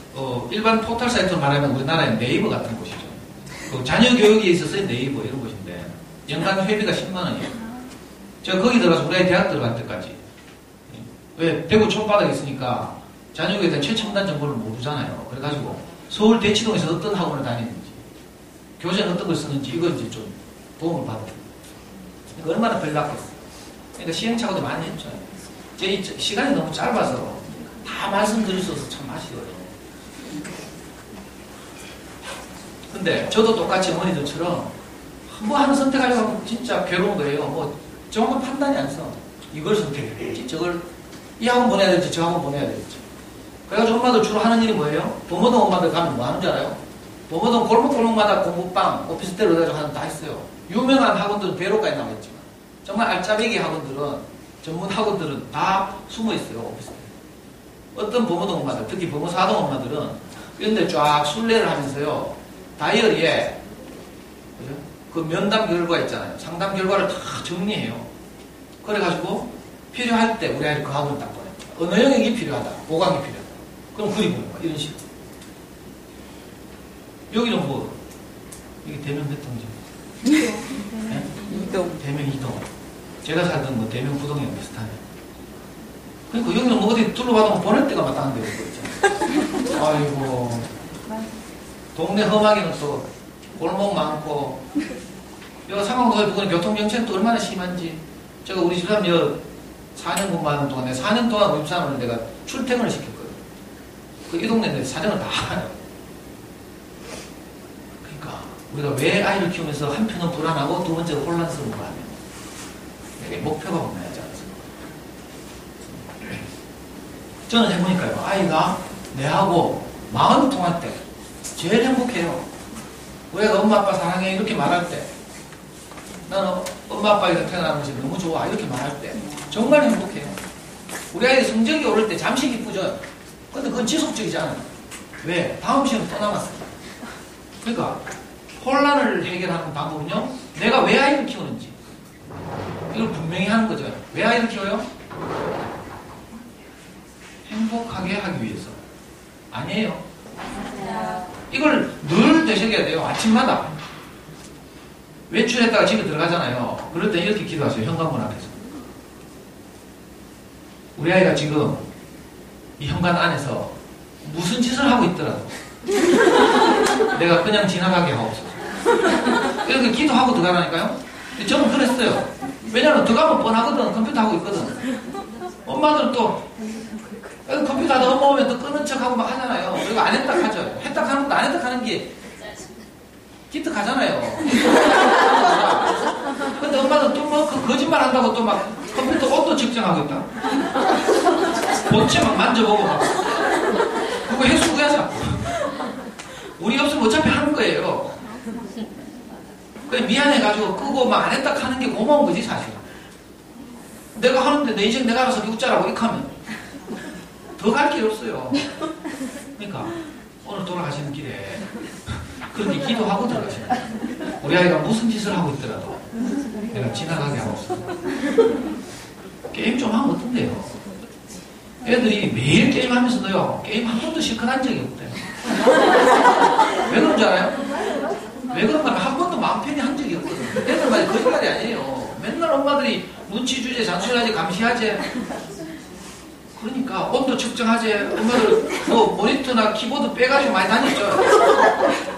일반 포털 사이트로 말하면 우리나라의 네이버 같은 곳이죠. 자녀 교육에 있어서의 네이버 이런 곳인데 연간 회비가 10만원이에요. 제가 거기 들어가서 우리 아이 대학 들어갈 때까지 왜 대구 촌바닥에 있으니까 자녀 교육에 대한 최첨단 정보를 모르잖아요. 그래가지고 서울 대치동에서 어떤 학원을 다니는지 교재는 어떤 걸 쓰는지 이거 이제 좀 도움을 받아요. 그러니까 얼마나 별났겠어요. 그러니까 시행착오도 많이 했죠. 제 시간이 너무 짧아서 다 말씀드릴 수 없어서 참 아쉬워요. 근데 저도 똑같이 어머니들처럼 뭐 하나 선택하려고 하면 진짜 괴로운 거예요. 뭐 정확한 판단이 안 서. 이걸 선택해야 될지, 저걸 이 학원 보내야 될지, 저 학원 보내야 될지. 그래가지고 엄마들 주로 하는 일이 뭐예요? 도모동 엄마들 가면 뭐 하는 줄 알아요? 도모동 골목골목마다 공부방, 오피스텔 얻어가지고 하는 다 있어요. 유명한 학원들은 배로까지 나와있지만 정말 알짜배기 학원들은, 전문 학원들은 다 숨어있어요. 오피스텔. 어떤 범어동 엄마들, 특히 범어사동 엄마들은 이런 데 쫙 순례를 하면서요, 다이어리에 그 면담 결과 있잖아요. 상담 결과를 다 정리해요. 그래가지고 필요할 때 우리 아이를 그 학원을 딱 보내. 언어 영역이 필요하다. 보강이 필요하다. 그럼 그리 보는 거야. 이런 식으로. 여기는 뭐, 이게 대명 몇 동이죠? 네? 이동. 대명 2동. 제가 살던 뭐 대명 부동이랑 비슷하네. 그러니까 여기는 뭐 어디 둘러봐도 보낼 데가 마땅한 데가 있잖아요. 아이고. 동네 험하기는 또 골목 많고. 여기 상황도에 보면 교통정체도 얼마나 심한지. 제가 우리 집사람 4년 근무하는 동안에 4년 동안 우리 집사람을 내가 출퇴근을 시켰거든요. 이 동네인데 사정을 다 알아요. 그러니까 우리가 왜 아이를 키우면서 한편은 불안하고 두 번째로 혼란스러운 거 하면 내게 목표가 분명하지 않습니까? 저는 해보니까요. 아이가 내하고 마음이 통할 때 제일 행복해요. 우리가 엄마 아빠 사랑해 이렇게 말할 때 나는 엄마 아빠가 태어나는 것이 너무 좋아 이렇게 말할 때 정말 행복해요. 우리 아이 성적이 오를 때 잠시 기쁘죠. 근데 그건 지속적이지 않아요. 왜? 다음 시험 또 남았어요. 그러니까 혼란을 해결하는 방법은요. 내가 왜 아이를 키우는지 이걸 분명히 하는 거죠. 왜 아이를 키워요? 행복하게 하기 위해서. 아니에요. 이걸 늘 되새겨야 돼요. 아침마다. 외출했다가 집에 들어가잖아요. 그럴 때 이렇게 기도하세요. 현관문 앞에서. 우리 아이가 지금 이 현관 안에서 무슨 짓을 하고 있더라도 내가 그냥 지나가게 하옵소서. 이렇게 기도하고 들어가라니까요. 저는 그랬어요. 왜냐면 들어가면 뻔하거든. 컴퓨터 하고 있거든. 엄마들은 또 컴퓨터 하다 엄마 오면 또 끄는 척하고 막 하잖아요. 그리고 안 했다 하죠. 했다 하는 것도 안 했다 하는 게 기특하잖아요. 근데 엄마는 또 뭐 그 거짓말 한다고 또 막 컴퓨터 온도 측정하고 있다. 본체 막 만져보고 막. 그거 해수구야 자꾸. 우리 없으면 어차피 하는 거예요. 그래 미안해가지고 끄고 막 안 했다 하는 게 고마운 거지 사실. 내가 하는데 내 인생 내가 알아서 웃자라고 이렇게 하면 더 갈 길이 없어요. 그러니까 오늘 돌아가시는 길에 그렇게 기도하고 들어가시는 거예요. 우리 아이가 무슨 짓을 하고 있더라도 내가 지나가게 하고 있어. 게임 좀 하면 어떤데요? 애들이 매일 게임하면서도요. 게임 한 번도 실컷 한 적이 없대요. 왜 그런 줄 알아요? 왜 그런가 하면 한 번도 마음 편히 한 적이 없거든요. 애들 말이 거짓말이 아니에요. 맨날 엄마들이 눈치 주제, 잔소리하지, 감시하지. 그러니까 온도 측정하지. 엄마들 뭐 모니터나 키보드 빼가지고 많이 다녔죠.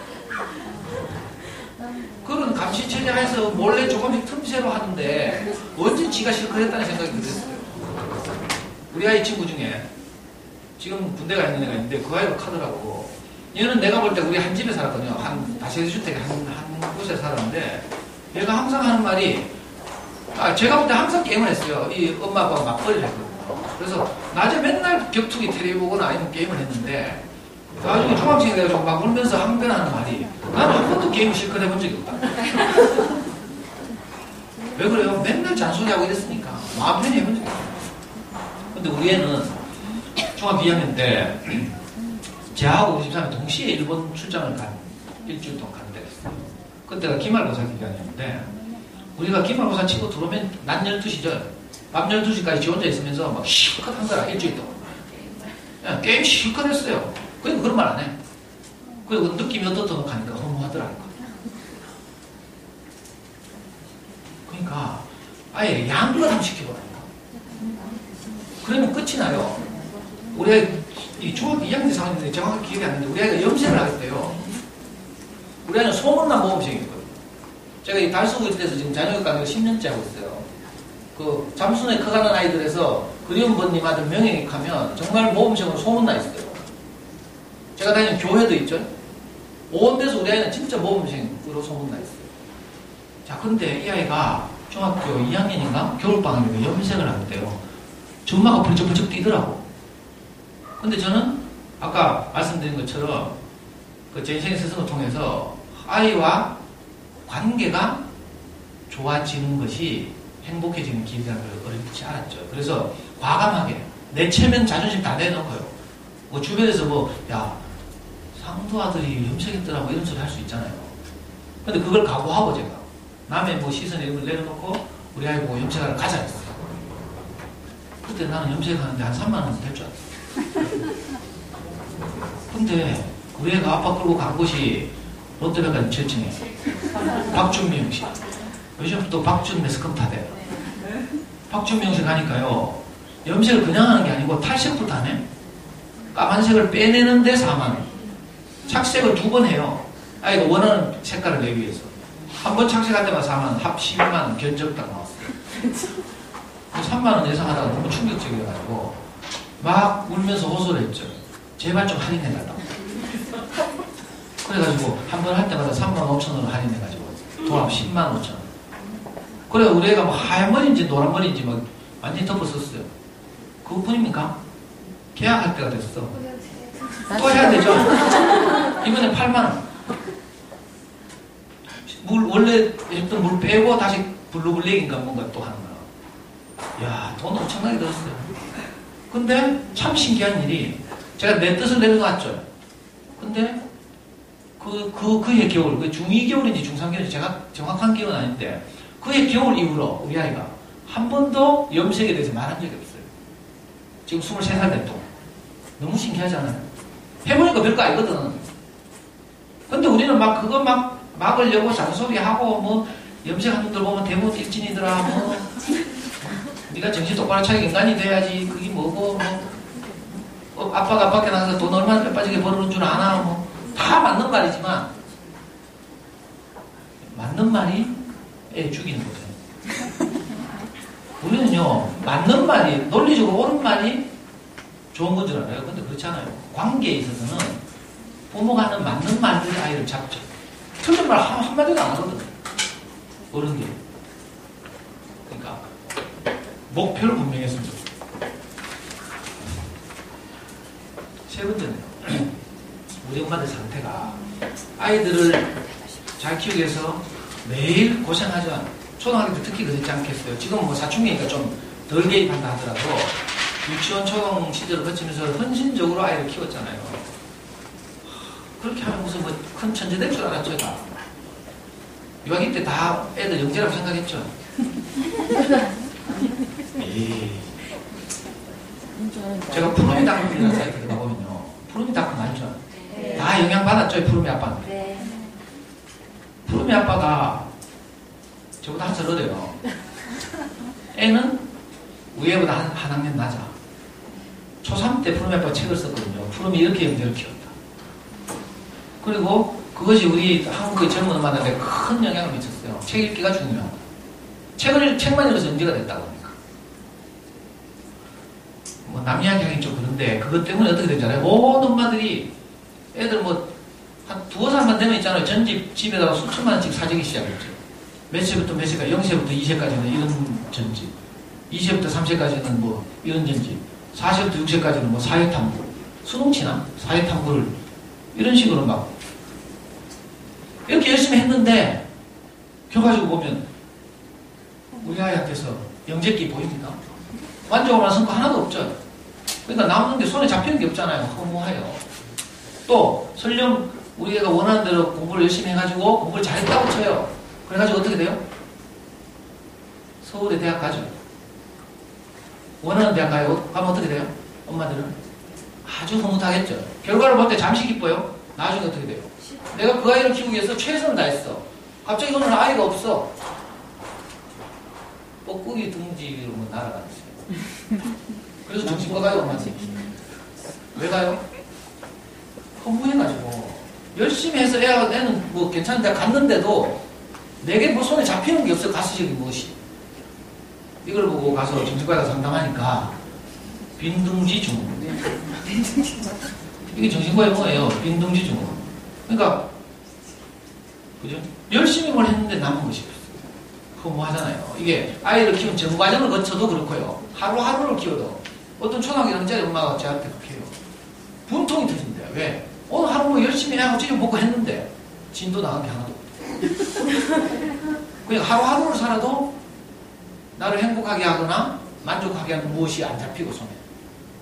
그런 감시 체제에서 몰래 조금씩 틈새로 하는데 언제 지가 실컷 했다는 생각이 들었어요. 우리 아이 친구 중에 지금 군대 가 있는 애가 있는데 그 아이가 카더라고. 얘는 내가 볼 때 우리 한 집에 살았거든요. 한 다세대 주택에 한 곳에 살았는데 얘가 항상 하는 말이 제가 볼 때 항상 게임을 했어요. 이 엄마 아빠가 맞벌이를 했거든요. 그래서 낮에 맨날 격투기 텔레비 보거나 아니면 게임을 했는데 나중에 중학생이 돼가지고 막 울면서 항변하는 말이 나는 한 번도 게임을 실컷 해본 적이 없다. 왜 그래요? 맨날 잔소리하고 이랬으니까 마음 편히 해본 적이 없다. 근데 우리 애는 중학교 2학년 때 제하고 우리 집사람이 동시에 일본 출장을 간 일주일 동안 간 데가 있어요. 그때가 기말고사 기간이었는데 우리가 기말고사 치고 들어오면 낮 12시죠. 밤 12시까지 지 혼자 있으면서 막 실컷 한 거라 일주일 동안. 그냥 게임 실컷 했어요. 그러니까 그런 말 안 해. 그리고 느낌이 어떻다고 하니까 허무하더라고요. 그러니까 아예 양껏 한번 시켜보라니까. 그러면 끝이 나요. 우리 아이 이 중학교 2학년 상황인데 정확하게 기억이 안 나는데 우리 아이가 염색을 하겠대요. 우리 아이는 소문난 모범생이거든요. 제가 이 달서구에서 지금 자녀교육 강의를 10년째 하고 있어요. 그 잠수에 커가는 아이들에서 그리운 번님 아들 명예익하면 정말 모범생으로 소문나 있어요. 제가 다니는 교회도 있죠. 온 데서 우리 아이는 진짜 모범생으로 소문나 있어요. 자, 근데 이 아이가 중학교 2학년인가 겨울방학에 염색을 하겠대요. 전마가 번쩍번쩍 뛰더라고. 근데 저는 아까 말씀드린 것처럼 그 제 인생의 스승을 통해서 아이와 관계가 좋아지는 것이 행복해지는 길이라는 걸 어렵지 않았죠. 그래서 과감하게 내 체면 자존심 다 내놓고요. 뭐 주변에서 야 상도 아들이 염색했더라고 이런 소리 할 수 있잖아요. 근데 그걸 각오하고 제가 남의 시선에 이런 걸 내려놓고 우리 아이 보고 염색하러 가자 했어요. 그때 나는 염색하는데 한 3만 원 될 줄 알았어. 근데 우리 애가 아빠 끌고 간 곳이 롯데백화점 7층에 박준 미용실. 요즘 또 박준 매스컴 타대. 박준 미용실 가니까요. 염색을 그냥 하는 게 아니고 탈색부터 하네. 까만색을 빼내는데 4만 원. 착색을 2번 해요. 아이가 원하는 색깔을 내기 위해서. 한 번 착색할 때마다 4만 원, 합 12만 원 견적 딱 나왔어요. 3만 원 예상하다가 너무 충격적이어가지고 막 울면서 호소를 했죠. 제발 좀 할인해달라고. 그래가지고 한 번 할 때마다 3만 5천 원을 할인해가지고 도합 10만 5천 원. 그래 우리 애가 뭐 하얀 머리인지 노란 머리인지 막 완전히 덮었었어요. 그것뿐입니까? 계약할 때가 됐어. 또 해야 되죠. 이번에 8만 원. 원래 했던 물 빼고 다시 블루블랙인가 뭔가 또 하는 거야. 야, 돈 엄청나게 들었어요. 근데 참 신기한 일이 제가 내 뜻을 내려놨죠. 근데 그해 겨울, 중2 겨울인지 중3 겨울인지 제가 정확한 기억은 아닌데 그해 겨울 이후로 우리 아이가 한 번도 염색에 대해서 말한 적이 없어요. 지금 23살 됐고. 너무 신기하잖아요. 해보니까 별거 아니거든. 근데 우리는 막 그거 막 막으려고 잔소리하고 뭐 염색하는 분들 보면 대부분 일진이더라 뭐 네가 정신 똑바로 차리고 인간이 돼야지 그게 뭐고 뭐 아빠가 밖에 나가서 돈 얼마나 빼빠지게 벌어오는 줄 아나 뭐 다 맞는 말이지만 맞는 말이 애 죽이는 거죠. 우리는요 맞는 말이 논리적으로 옳은 말이 좋은 건 줄 알아요. 근데 그렇지 않아요. 관계에 있어서는 부모가 하는 맞는 말들이 아이를 잡죠. 틀린 말 한마디도 안 하거든. 어른들이. 그러니까 목표를 분명히 했으면 좋겠어요. 세 번째는 우리 엄마들 상태가 아이들을 잘 키우기 위해서 매일 고생하죠. 초등학교 때 특히 그렇지 않겠어요. 지금 뭐 사춘기니까 좀 덜 개입한다 하더라도 유치원 초등 시절을 거치면서 헌신적으로 아이를 키웠잖아요. 그렇게 하면 무슨 뭐 큰 천재 될 줄 알았죠, 제가. 유아기 때 다 애들 영재라고 생각했죠. 에이. 제가 푸르미 닷컴이라는 사이트에 가보면요. 푸르미 닷컴 알죠? 네. 다 영향받았죠, 푸르미 아빠한테. 네. 푸르미 아빠가 저보다 한 살 어려요. 애는 우리 애보다 한 학년 낮아. 초3 때 푸르미 아빠가 책을 썼거든요. 푸르미 이렇게 영재를 키웠다. 그리고 그것이 우리 한국의 젊은 엄마들한테 큰 영향을 미쳤어요. 책 읽기가 중요하다. 책만 읽어서 영재가 됐다고 합니까? 뭐 남 이야기 하긴 좀 그런데 그것 때문에 어떻게 되는지 알아요? 모든 엄마들이 애들 뭐 한 두어 살만 되면 있잖아요. 전집 집에다가 수천만 원씩 사재기 시작했죠. 몇 세부터 몇 세까지, 0세부터 2세까지는 이런 전집, 2세부터 3세까지는 뭐 이런 전집, 4세부터 6세까지는 뭐 사회탐구, 수능치나 사회탐구를 이런 식으로 막 이렇게 열심히 했는데 결과적으로 보면 우리 아이한테서 영재기 보입니까? 만족할 만한 성과 하나도 없죠. 그러니까 남는 게 손에 잡히는 게 없잖아요. 허무해요. 또 설령 우리 애가 원하는 대로 공부를 열심히 해가지고 공부를 잘했다고 쳐요. 그래가지고 어떻게 돼요? 서울에 대학 가죠. 원하는 대학 가면 어떻게 돼요? 엄마들은 아주 흐뭇하겠죠. 결과를 볼 때 잠시 기뻐요. 나중에 어떻게 돼요? 내가 그 아이를 키우기 위해서 최선을 다했어. 갑자기 오늘 아이가 없어. 뻐꾸기 둥지로 뭐 날아갔어요. 그래서 정신과 가요, 엄마지. 왜 가요? 허무해가지고 열심히 해서 애는 뭐 괜찮은데 갔는데도 내게 뭐 손에 잡히는 게 없어. 가스적인 무엇이. 이걸 보고 가서 정신과에 가서 상담하니까 빈둥지 증후. 이게 정신과의 뭐예요? 빈둥지 증후. 그러니까 그죠? 열심히 뭘 했는데 남은 것이 없어요. 허무하잖아요. 이게 아이를 키우는 전 과정을 거쳐도 그렇고요. 하루하루를 키워도 어떤 초등학교 영자리 엄마가 저한테 그렇게 해요. 분통이 터진대요. 왜? 오늘 하루 뭐 열심히 하고 찌려 먹고 했는데 진도 나간 게 하나도 없대. 그냥 하루하루를 살아도 나를 행복하게 하거나 만족하게 하는 무엇이 안 잡히고 손에.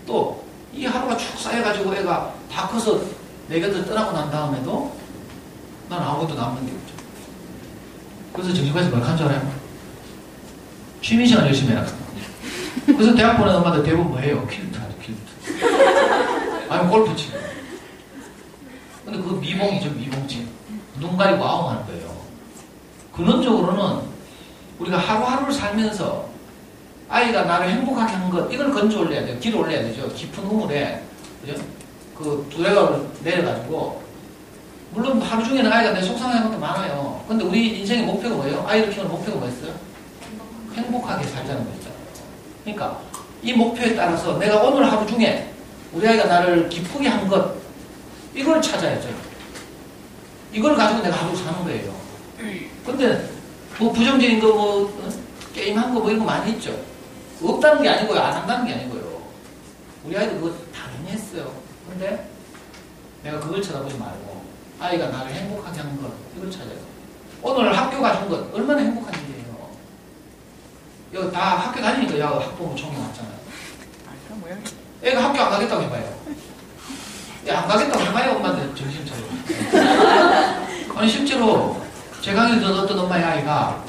또 이 하루가 쭉 쌓여가지고 애가 다 커서 내 곁을 떠나고 난 다음에도 난 아무것도 남는 게 없죠. 그래서 정신과에서 뭘 한 줄 알아요? 취미시간 열심히 해라. 그래서 대학 보낸 엄마들 대부분 뭐 해요? 퀼트 하죠, 퀼트. 아니면 골프 치고. 근데 그거 미봉이죠, 미봉치. 눈 가리고 아웅하는 거예요. 근원적으로는 우리가 하루하루를 살면서 아이가 나를 행복하게 하는 것, 이걸 건져 올려야 돼요. 길어 올려야 되죠. 깊은 우물에, 그죠? 그 두레가를 내려가지고, 물론 하루 중에는 아이가 내 속상한 것도 많아요. 근데 우리 인생의 목표가 뭐예요? 아이를 키우는 목표가 뭐였어요? 행복하게 살자는 거였잖아요. 그러니까 이 목표에 따라서 내가 오늘 하루 중에 우리 아이가 나를 기쁘게 한 것, 이걸 찾아야죠. 이걸 가지고 내가 하루 사는 거예요. 근데 뭐 부정적인 거 뭐 게임한 거 뭐 이런 거 많이 있죠. 없다는 게 아니고요. 안 한다는 게 아니고요. 우리 아이도 그거 당연히 했어요. 근데 내가 그걸 쳐다보지 말고 아이가 나를 행복하게 하는 것, 이걸 찾아요. 오늘 학교 가준 것 얼마나 행복한 일이에요. 이거 다 학교 다니니까 야 학부모 총회 왔잖아요. 애가 학교 안 가겠다고 해봐요. 야, 안 가겠다고 해봐요. 엄마한테 정신 차려. 아니 실제로 제 강의를 듣던 어떤 엄마의 아이가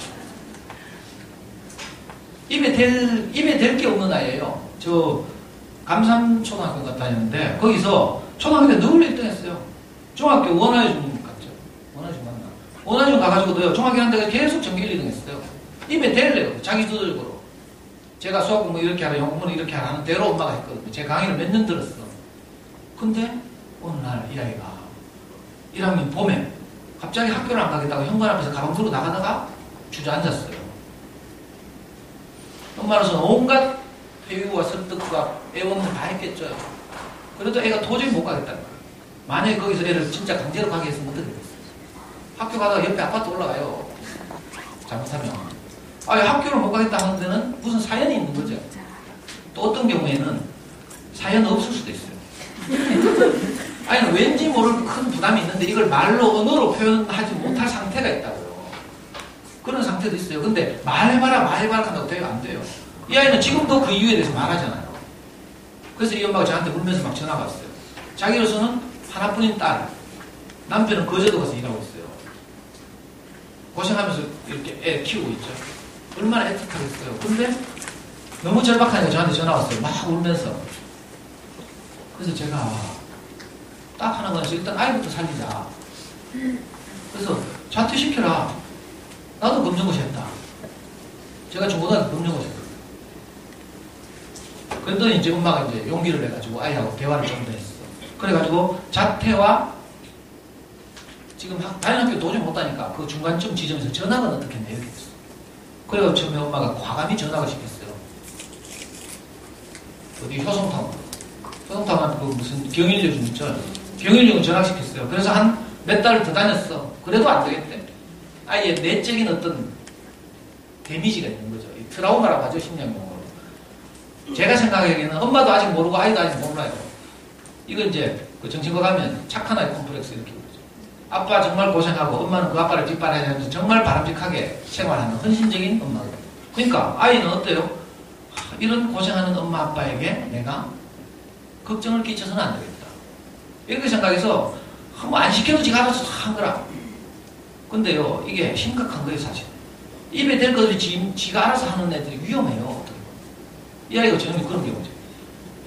입에 댈 게 없는 아이예요. 저 감산초등학교 다녔는데 거기서 초등학교 때 늘 1등 했어요. 중학교 원화중 갔죠. 원화중 갔나? 원화중 가가지고도요. 중학교 한 데가 계속 전교 1, 2등 했어요. 입에 댈래요. 자기 두들고로. 제가 수학 공부 이렇게 하라, 영어 공부는 이렇게 하라는 대로 엄마가 했거든요. 제 강의를 몇 년 들었어. 근데 어느 날 이 아이가 1학년 봄에 갑자기 학교를 안 가겠다고 현관 앞에서 가방 들고 나가다가 주저앉았어요. 엄마로서는 온갖 회유와 설득과 애원을 다 했겠죠. 그래도 애가 도저히 못 가겠다는 거예요. 만약에 거기서 애를 진짜 강제로 가게 했으면 어떻게 됐어요? 학교 가다가 옆에 아파트 올라가요. 잘못하면. 학교를 못 가겠다 하는 데는 무슨 사연이 있는 거죠. 또 어떤 경우에는 사연 없을 수도 있어요. 아니, 왠지 모를 큰 부담이 있는데 이걸 말로, 언어로 표현하지 못할 상태가 있다고요. 그런 상태도 있어요. 근데 말해봐라 한다고 돼요? 안 돼요. 이 아이는 지금도 그 이유에 대해서 말하잖아요. 그래서 이 엄마가 저한테 울면서 막 전화가 왔어요. 자기로서는 하나뿐인 딸, 남편은 거제도 가서 일하고 있어요. 고생하면서 이렇게 애 키우고 있죠. 얼마나 애틋하겠어요. 근데 너무 절박하니까 저한테 전화 왔어요. 막 울면서. 그래서 제가 딱 하는 건 일단 아이부터 살리자. 그래서 자퇴시켜라. 나도 검정고시 했다. 제가 중고등학교 검정고시 했거든요. 그랬더니 이제 엄마가 이제 용기를 내가지고 아이하고 대화를 좀 더 했어. 그래가지고 자퇴와 지금 다른 학교 도저히 못하니까 그 중간쯤 지점에서 전학은 어떻게 했냐 이렇게 됐어. 그래가지고 처음에 엄마가 과감히 전학을 시켰어요. 어디 효성타운 그 무슨 경일여중 있죠. 경일여중 전학시켰어요. 그래서 한 몇 달을 더 다녔어. 그래도 안 되겠대. 아이의 내적인 어떤 데미지가 있는 거죠. 이 트라우마라고 하죠, 심리학용어로. 제가 생각하기에는 엄마도 아직 모르고 아이도 아직 몰라요. 이거 이제 그 정신과 가면 착한 아이 콤플렉스 이렇게 부르죠. 아빠 정말 고생하고 엄마는 그 아빠를 뒷바라지 하면서 정말 바람직하게 생활하는 헌신적인 엄마거든요. 그러니까 아이는 어때요? 이런 고생하는 엄마 아빠에게 내가 걱정을 끼쳐서는 안 되겠다. 이렇게 생각해서 안 시켜도 지가 알아서 한 거라. 근데요, 이게 심각한 거예요, 사실. 입에 댈 것을 지가 알아서 하는 애들이 위험해요. 이 아이가 전혀 그런 경우죠.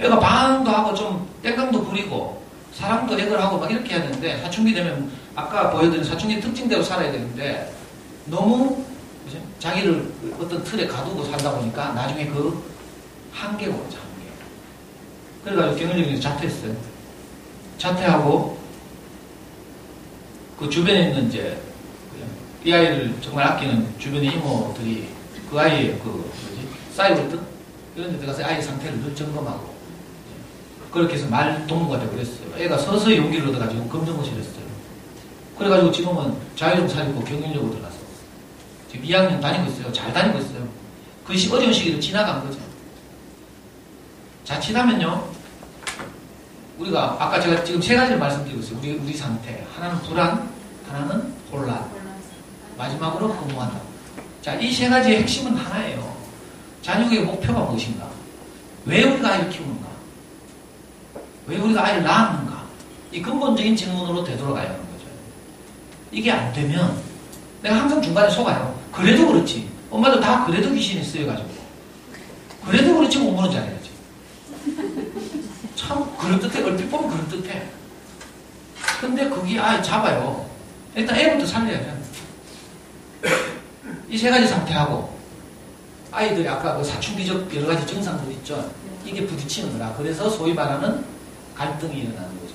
애가 방황도 하고 좀 땡깡도 부리고 사랑도 애걸하고 막 이렇게 해야 되는데 사춘기 되면 아까 보여드린 사춘기 특징대로 살아야 되는데 너무 그죠? 자기를 어떤 틀에 가두고 살다 보니까 나중에 그 한계가 오죠, 한계. 그래가지고 경일중에서 자퇴했어요. 자퇴하고 그 주변에 있는 이제 이 아이를 정말 아끼는 주변의 이모들이 그 아이의 사이버드 이런 데 들어가서 아이 상태를 늘 점검하고 그렇게 해서 말 동무가 되고 그랬어요. 애가 서서히 용기를 얻어가지고 검정고시를 했어요. 그래가지고 지금은 자유형 살리고 경영력으로 들어가서 지금 2학년 다니고 있어요. 잘 다니고 있어요. 그 어려운 시기를 지나간 거죠. 자칫하면요, 우리가 아까 제가 지금 세 가지를 말씀드리고 있어요. 우리 상태. 하나는 불안, 하나는 혼란, 마지막으로 공허하다. 자, 이 세 가지의 핵심은 하나예요. 자녀의 목표가 무엇인가? 왜 우리가 아이를 키우는가? 왜 우리가 아이를 낳았는가? 이 근본적인 질문으로 되돌아가야 하는 거죠. 이게 안 되면 내가 항상 중간에 속아요. 그래도 그렇지. 엄마도 다 그래도 귀신이 쓰여가지고. 그래도 그렇지 공부는 잘해야지. 참 그럴듯해. 얼핏 보면 그럴듯해. 근데 그게 잡아요. 일단 애부터 살려야죠. 이 세 가지 상태하고 아이들이 아까 그 사춘기적 여러 가지 증상들 있죠. 이게 부딪히는 거라. 그래서 소위 말하는 갈등이 일어나는 거죠.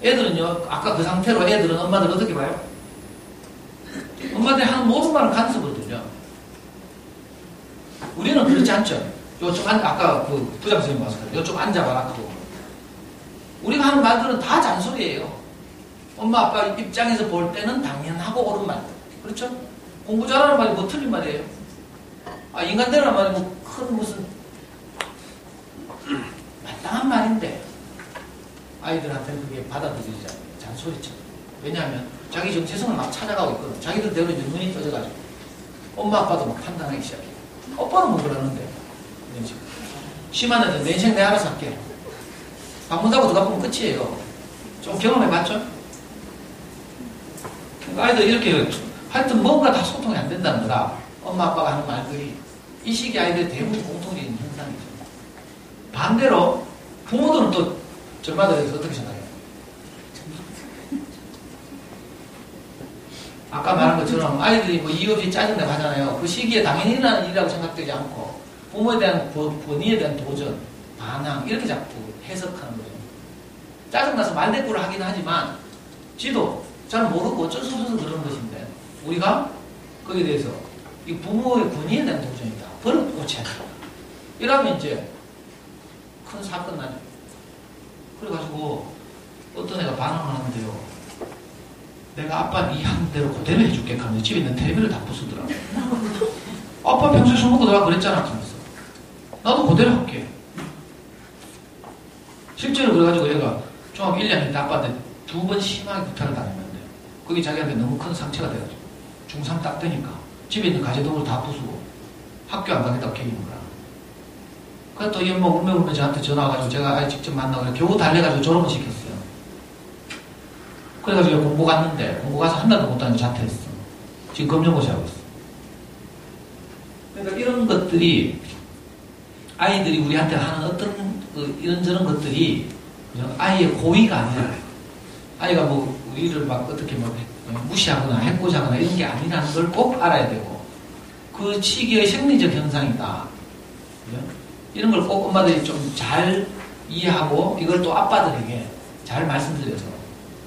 애들은요, 아까 그 상태로 애들은 엄마들 어떻게 봐요? 엄마들이 하는 모든 말은 간섭거든요. 우리는 그렇지 않죠. 요쪽 아까 그 부장 선생님 와서 요쪽 앉아봐라 하고. 우리가 하는 말들은 다 잔소리예요. 엄마 아빠 입장에서 볼 때는 당연하고 옳은 말. 그렇죠? 공부 잘하는 말이 뭐 틀린 말이에요. 인간 되는 말이 뭐 큰 무슨 마땅한 말인데 아이들한테는 그게 받아들이지 않아요. 잔소리죠. 왜냐하면 자기 정체성을 막 찾아가고 있거든. 자기들대로 이제 눈이 떠져가지고 엄마 아빠도 막 판단하기 시작해요. 오빠는 뭐 그러는데 이런 식으로. 심한 애들 내 인생 내가 알아서 할게. 방문 닫고 들어가 보면 끝이에요. 좀 경험해봤죠? 그러니까 아이들 이렇게 하여튼 뭔가 다 소통이 안 된다는 거라. 엄마 아빠가 하는 말들이 이 시기 아이들의 대부분 공통적인 현상이죠. 반대로 부모들은 또 저마다 대해서 어떻게 생각해요? 아까 말한 것처럼 아이들이 뭐 이유 없이 짜증내고 하잖아요. 그 시기에 당연히 일어나는 일이라고 생각되지 않고 부모에 대한 권위에 대한 도전, 반항 이렇게 자꾸 해석하는 거죠. 짜증나서 말대꾸를 하긴 하지만 지도 잘 모르고 어쩔 수 없어서 그러는 것인데 우리가 거기에 대해서 이 부모의 권위에 대한 도전이다. 버릇 고쳐야 된다. 이러면 이제 큰 사건 나죠. 그래가지고 어떤 애가 반항을 하는데요. 내가 아빠 이 하는 대로 그대로 해줄게 하면서 집에 있는 텔레비를 다 부수더라고. 아빠 평소에 술 먹고 내가 그랬잖아 하면서 나도 그대로 할게. 실제로 그래가지고 얘가 중학교 1학년 때 아빠한테 2번 심하게 구타를 당했는데 그게 자기한테 너무 큰 상처가 돼가지고 중3 딱 되니까 집에 있는 가재동을 다 부수고 학교 안 가겠다고 개기는 거야. 그래서 또 이 엄마 울며 저한테 전화 와가지고 제가 아이 직접 만나고 겨우 달래가지고 졸업을 시켰어요. 그래가지고 공고 갔는데 공고 가서 한 달도 못하는 자퇴했어. 지금 검정고시 하고 있어. 그러니까 이런 것들이 아이들이 우리한테 하는 어떤 이런저런 것들이 아이의 고의가 아니라 아이가 뭐 우리를 막 어떻게 뭐 무시하거나 해코지하거나 이런 게 아니라는 걸 꼭 알아야 되고 그 시기의 생리적 현상이다. 이런 걸 꼭 엄마들이 좀 잘 이해하고 이걸 또 아빠들에게 잘 말씀드려서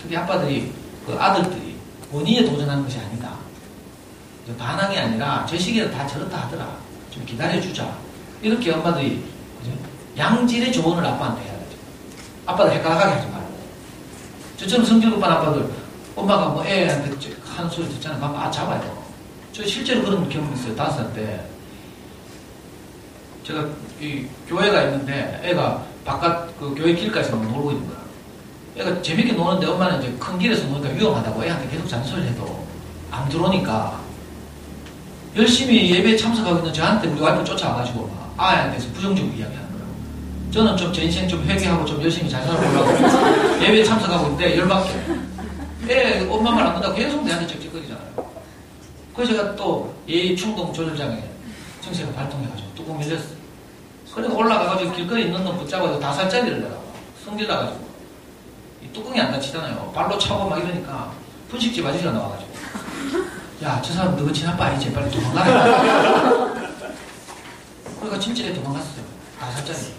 특히 아빠들이 그 아들들이 본인에 도전하는 것이 아니다. 반항이 아니라 저 시기에 다 저렇다 하더라. 좀 기다려주자. 이렇게 엄마들이 양질의 조언을 아빠한테 해야 되죠. 아빠들 헷갈하게 하지 말고. 저처럼 성질 급한 아빠들 엄마가 뭐 애한테 하는 소리 듣잖아요. 그럼 잡아요. 저 실제로 그런 경험이 있어요. 5살 때. 제가 이 교회가 있는데 애가 바깥 그 교회 길가에서 놀고 있는 거야. 애가 재밌게 노는데 엄마는 이제 큰 길에서 노니까 위험하다고 애한테 계속 잔소리를 해도 안 들어오니까 열심히 예배에 참석하고 있는 저한테 우리 와이프 쫓아와가지고 아이한테서 부정적으로 이야기하는 거예요. 저는 좀 제 인생 좀 회개하고 좀 열심히 잘 살아보려고 예배에 참석하고 있는데 열받게 애 엄마 말 안 듣는다고 계속 내한테 쩍쩍거리잖아요. 그래서 제가 또 예의충동 조절장애 증세가 발동해가지고 뚜껑 열렸어. 그래서 올라가가지고 길거리 있는 놈 붙잡아서 5살짜리를 내가 성질 나가지고 이 뚜껑이 안 닫히잖아요. 발로 차고 막 이러니까 분식집 아저씨가 나와가지고 야, 저 사람 너가 친아빠 아니지? 빨리 도망가라. 그러니까 진짜 애 도망갔어요. 5살짜리.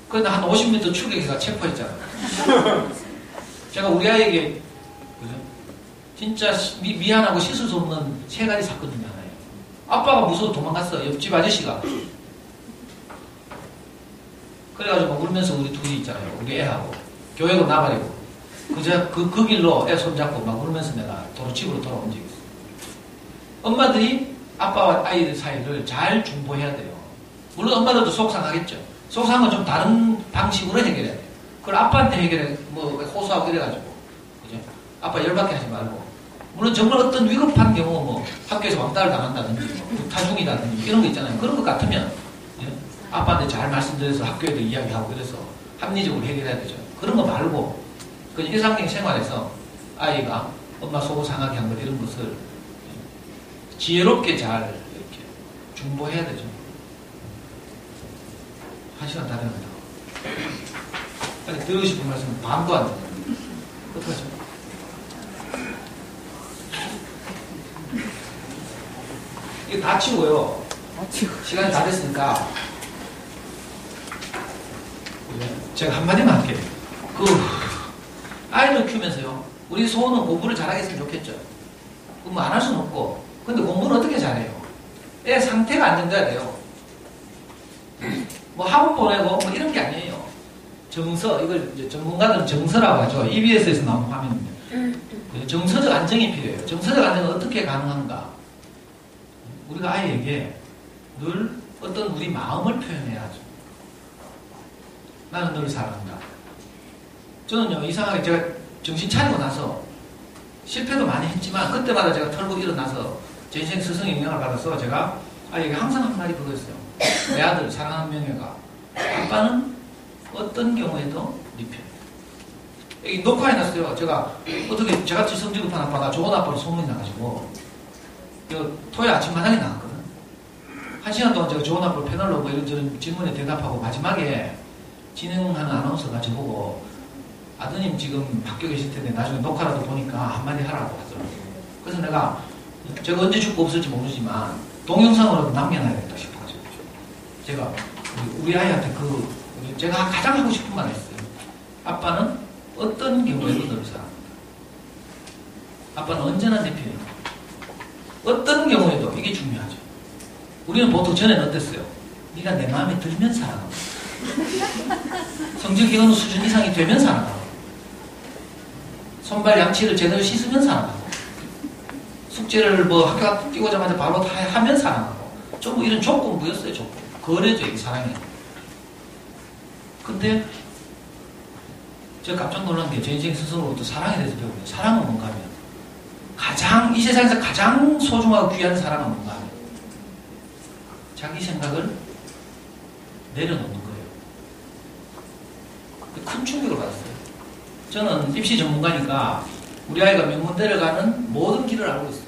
그런데 한 50m 추격해서 체포했잖아요. 제가 우리 아이에게 그죠? 진짜 미안하고 씻을 수 없는 3가지 사건 중에 하나예요. 아빠가 무서워 도망갔어. 옆집 아저씨가. 그래가지고 막 울면서 우리 둘이 있잖아요. 우리 애하고. 교회로 나가려고. 그 길로 애 손잡고 막 울면서 내가 집으로 돌아온 적이 있어요. 엄마들이 아빠와 아이들 사이를 잘 중보해야 돼요. 물론 엄마들도 속상하겠죠. 속상한 건 좀 다른 방식으로 해결해야 돼요. 그걸 아빠한테 해결해, 뭐, 호소하고 이래가지고. 그죠? 아빠 열받게 하지 말고. 물론 정말 어떤 위급한 경우, 뭐, 학교에서 왕따를 당한다든지, 뭐, 타중이다든지, 이런 거 있잖아요. 그런 것 같으면, 예? 아빠한테 잘 말씀드려서 학교에도 이야기하고 그래서 합리적으로 해결해야 되죠. 그런 거 말고, 그 일상적인 생활에서 아이가 엄마 속을 상하게 한 것, 이런 것을 지혜롭게 잘 중보해야 되죠. 1시간 다 되는다. 아니, 드리고 싶은 말씀은 반도 안 되는 어떡하죠? 이게 다 치우고요. 시간이 다 됐으니까 제가 한마디만 할게요. 아이를 키우면서요, 우리 소원은 공부를 잘하게 했으면 좋겠죠. 공부 안 할 수는 없고, 근데 공부는 어떻게 잘해요? 애 상태가 안정돼야 돼요. 뭐 학원 보내고 뭐 이런 게 아니에요. 정서, 이걸 이제 전문가들은 정서라고 하죠. EBS에서 나온 화면입니다. 정서적 안정이 필요해요. 정서적 안정은 어떻게 가능한가? 우리가 아이에게 늘 어떤 우리 마음을 표현해야죠. 나는 너를 사랑한다. 저는요, 이상하게 제가 정신 차리고 나서 실패도 많이 했지만 그때마다 제가 털고 일어나서 제 인생 스승의 영향을 받아서 제가 아이에게 항상 한 말이 그거였어요. 내 아들 사랑하는 명예가 아빠는 어떤 경우에도 네 편. 여기 녹화해놨어요. 제가 어떻게 저같이 성질 급한 아빠가 좋은 아빠로 소문이 나가지고 토요일 아침마당에 나갔거든. 1시간 동안 제가 좋은 아빠로 패널로 뭐 이런저런 질문에 대답하고 마지막에 진행하는 아나운서가 저보고 아드님 지금 학교 계실 텐데 나중에 녹화라도 보니까 한마디 하라고 하더라고요. 그래서 제가 언제 죽고 없을지 모르지만 동영상으로도 남겨놔야겠다 싶어가지고 제가 우리 아이한테 제가 가장 하고 싶은 말 했어요. 아빠는 어떤 경우에도 너를 사랑한다. 아빠는 언제나 내 편이다. 어떤 경우에도 이게 중요하죠. 우리는 보통 전에는 어땠어요? 네가 내 마음에 들면 사랑한다. 성적이 어느 수준 이상이 되면 사랑하고, 손발 양치를 제대로 씻으면 사랑하고, 숙제를 뭐 학교 뛰고자마자 바로 다 하면 사랑하고, 전부 이런 조건부였어요. 조건. 거래죠, 이 사랑이. 근데 제가 깜짝 놀란 게 제 인생 스스로부터 사랑에 대해서 배우고요. 사랑은 뭔가 하면 이 세상에서 가장 소중하고 귀한 사랑은 뭔가 하면 자기 생각을 내려놓는 거예요. 큰 충격을 받았어요. 저는 입시 전문가니까 우리 아이가 명문대를 가는 모든 길을 알고 있어요.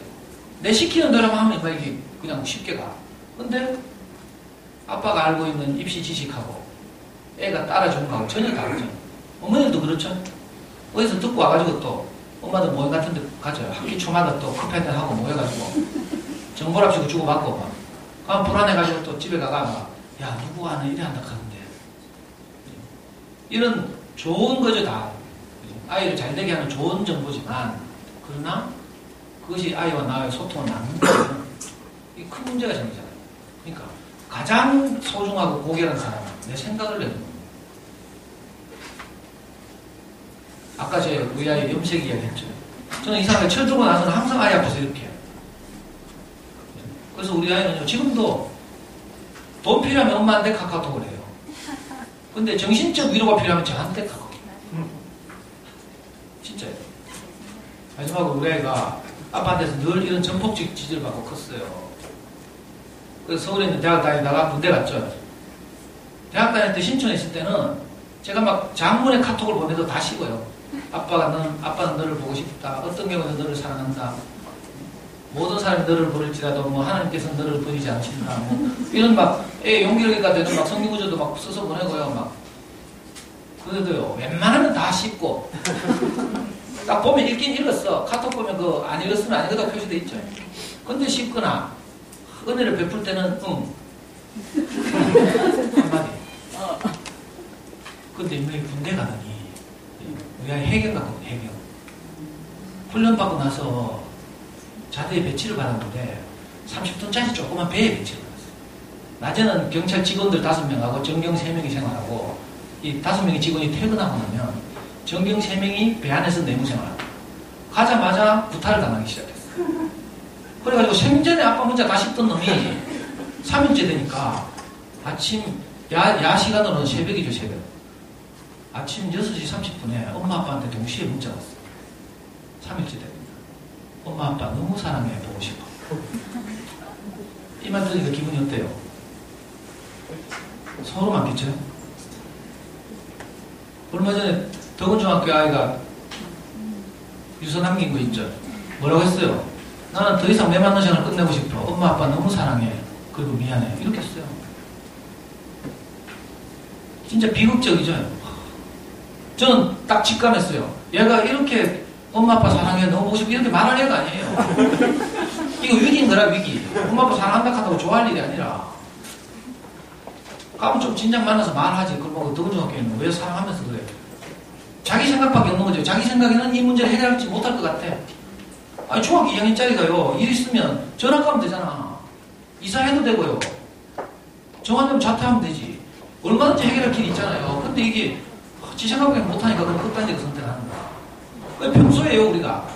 내 시키는 대로 하면 이게 그냥 쉽게 가. 근데 아빠가 알고 있는 입시 지식하고 애가 따라주는 거하고 전혀 다르죠. 어머니들도 그렇죠. 어디서 듣고 와가지고 또 엄마들 모임 같은 데 가죠. 학기 초마다 또 커피 한잔 하고 모여가지고 정보랍시고 주고받고 막 불안해가지고 또 집에 가가 막 야 누구 하는 이래 한다 하는데 이런 좋은 거죠. 다 아이를 잘 되게 하는 좋은 정보지만 그러나 그것이 아이와 나의 소통을 막는 거는 이게 큰 문제가 생기잖아요. 그러니까 가장 소중하고 고결한 사람은 내 생각을 내는 겁니다. 아까 우리 아이 염색 이야기 했죠. 저는 이상하게 철들고 나서는 항상 아이 앞에서 이렇게 해요. 그래서 우리 아이는요, 지금도 돈 필요하면 엄마한테 카카오톡을 해요. 근데 정신적 위로가 필요하면 저한테 카카오톡. 진짜요. 마지막으로 우리 아이가 아빠한테서 늘 이런 전폭적 지지를 받고 컸어요. 그래서 서울에 있는 대학 다니다가 군대 갔죠. 대학 다닐 때 신촌에 있을 때는 제가 막 장문의 카톡을 보내도 다 쉬고요. 아빠는 너를 보고 싶다. 어떤 경우에도 너를 사랑한다. 모든 사람이 너를 부를지라도 뭐 하나님께서 너를 버리지 않으신다. 뭐 이런 막 용기가 되는 막 성경구절도 막 써서 보내고요. 막 그래도요. 웬만하면 다 씹고 딱 보면 읽긴 읽었어. 카톡 보면 안 읽었으면 안 읽었다고 표시돼 있죠. 근데 씹거나 은혜를 베풀 때는 한마디. 근데 인명이 군대 가더니 우리 아이 해경 같거든. 해경. 훈련 받고 나서 자대에 배치를 받았는데 30톤짜리 조그만 배에 배치를 받았어요. 낮에는 경찰 직원들 5명하고 전경 3명이 생활하고 이 5명의 직원이 퇴근하고 나면 전경 3명이 배 안에서 내무 생활합니다. 가자마자 구타를 당하기 시작했어요. 그래가지고 생전에 아빠 혼자 다 씹던 놈이 3일째 되니까 아침 야 시간으로는 새벽이죠. 새벽. 아침 6시 30분에 엄마 아빠한테 동시에 문자가 왔어요. 3일째 됩니다. 엄마 아빠 너무 사랑해. 보고 싶어. 이 말 들으니까 기분이 어때요? 소름 안 끼쳐요? 얼마 전에 덕원중학교 아이가 유서 남긴 거 있죠? 뭐라고 했어요? 나는 더 이상 내 맞는 시간을 끝내고 싶어. 엄마 아빠 너무 사랑해. 그리고 미안해. 이렇게 했어요. 진짜 비극적이죠. 저는 딱 직감했어요. 얘가 이렇게 엄마 아빠 사랑해 너무 보고 싶고 이렇게 말할 애가 아니에요. 이거 위기인 거라 위기. 엄마 아빠 사랑한다 한다고 좋아할 일이 아니라 가면 좀 진작 만나서 말하지. 그걸 보고 더군 중학교에는 왜 사랑하면서 그래. 자기 생각밖에 없는 거죠. 자기 생각에는 이 문제를 해결하지 못할 것 같아. 아니 중학교 2학년짜리가요. 일 있으면 전화 가면 되잖아. 이사해도 되고요. 정한되면 자퇴하면 되지. 얼마든지 해결할 길이 있잖아요. 근데 이게 지 생각밖에 못하니까 그런 극단적인 선택을 하는 거야. 평소에요 우리가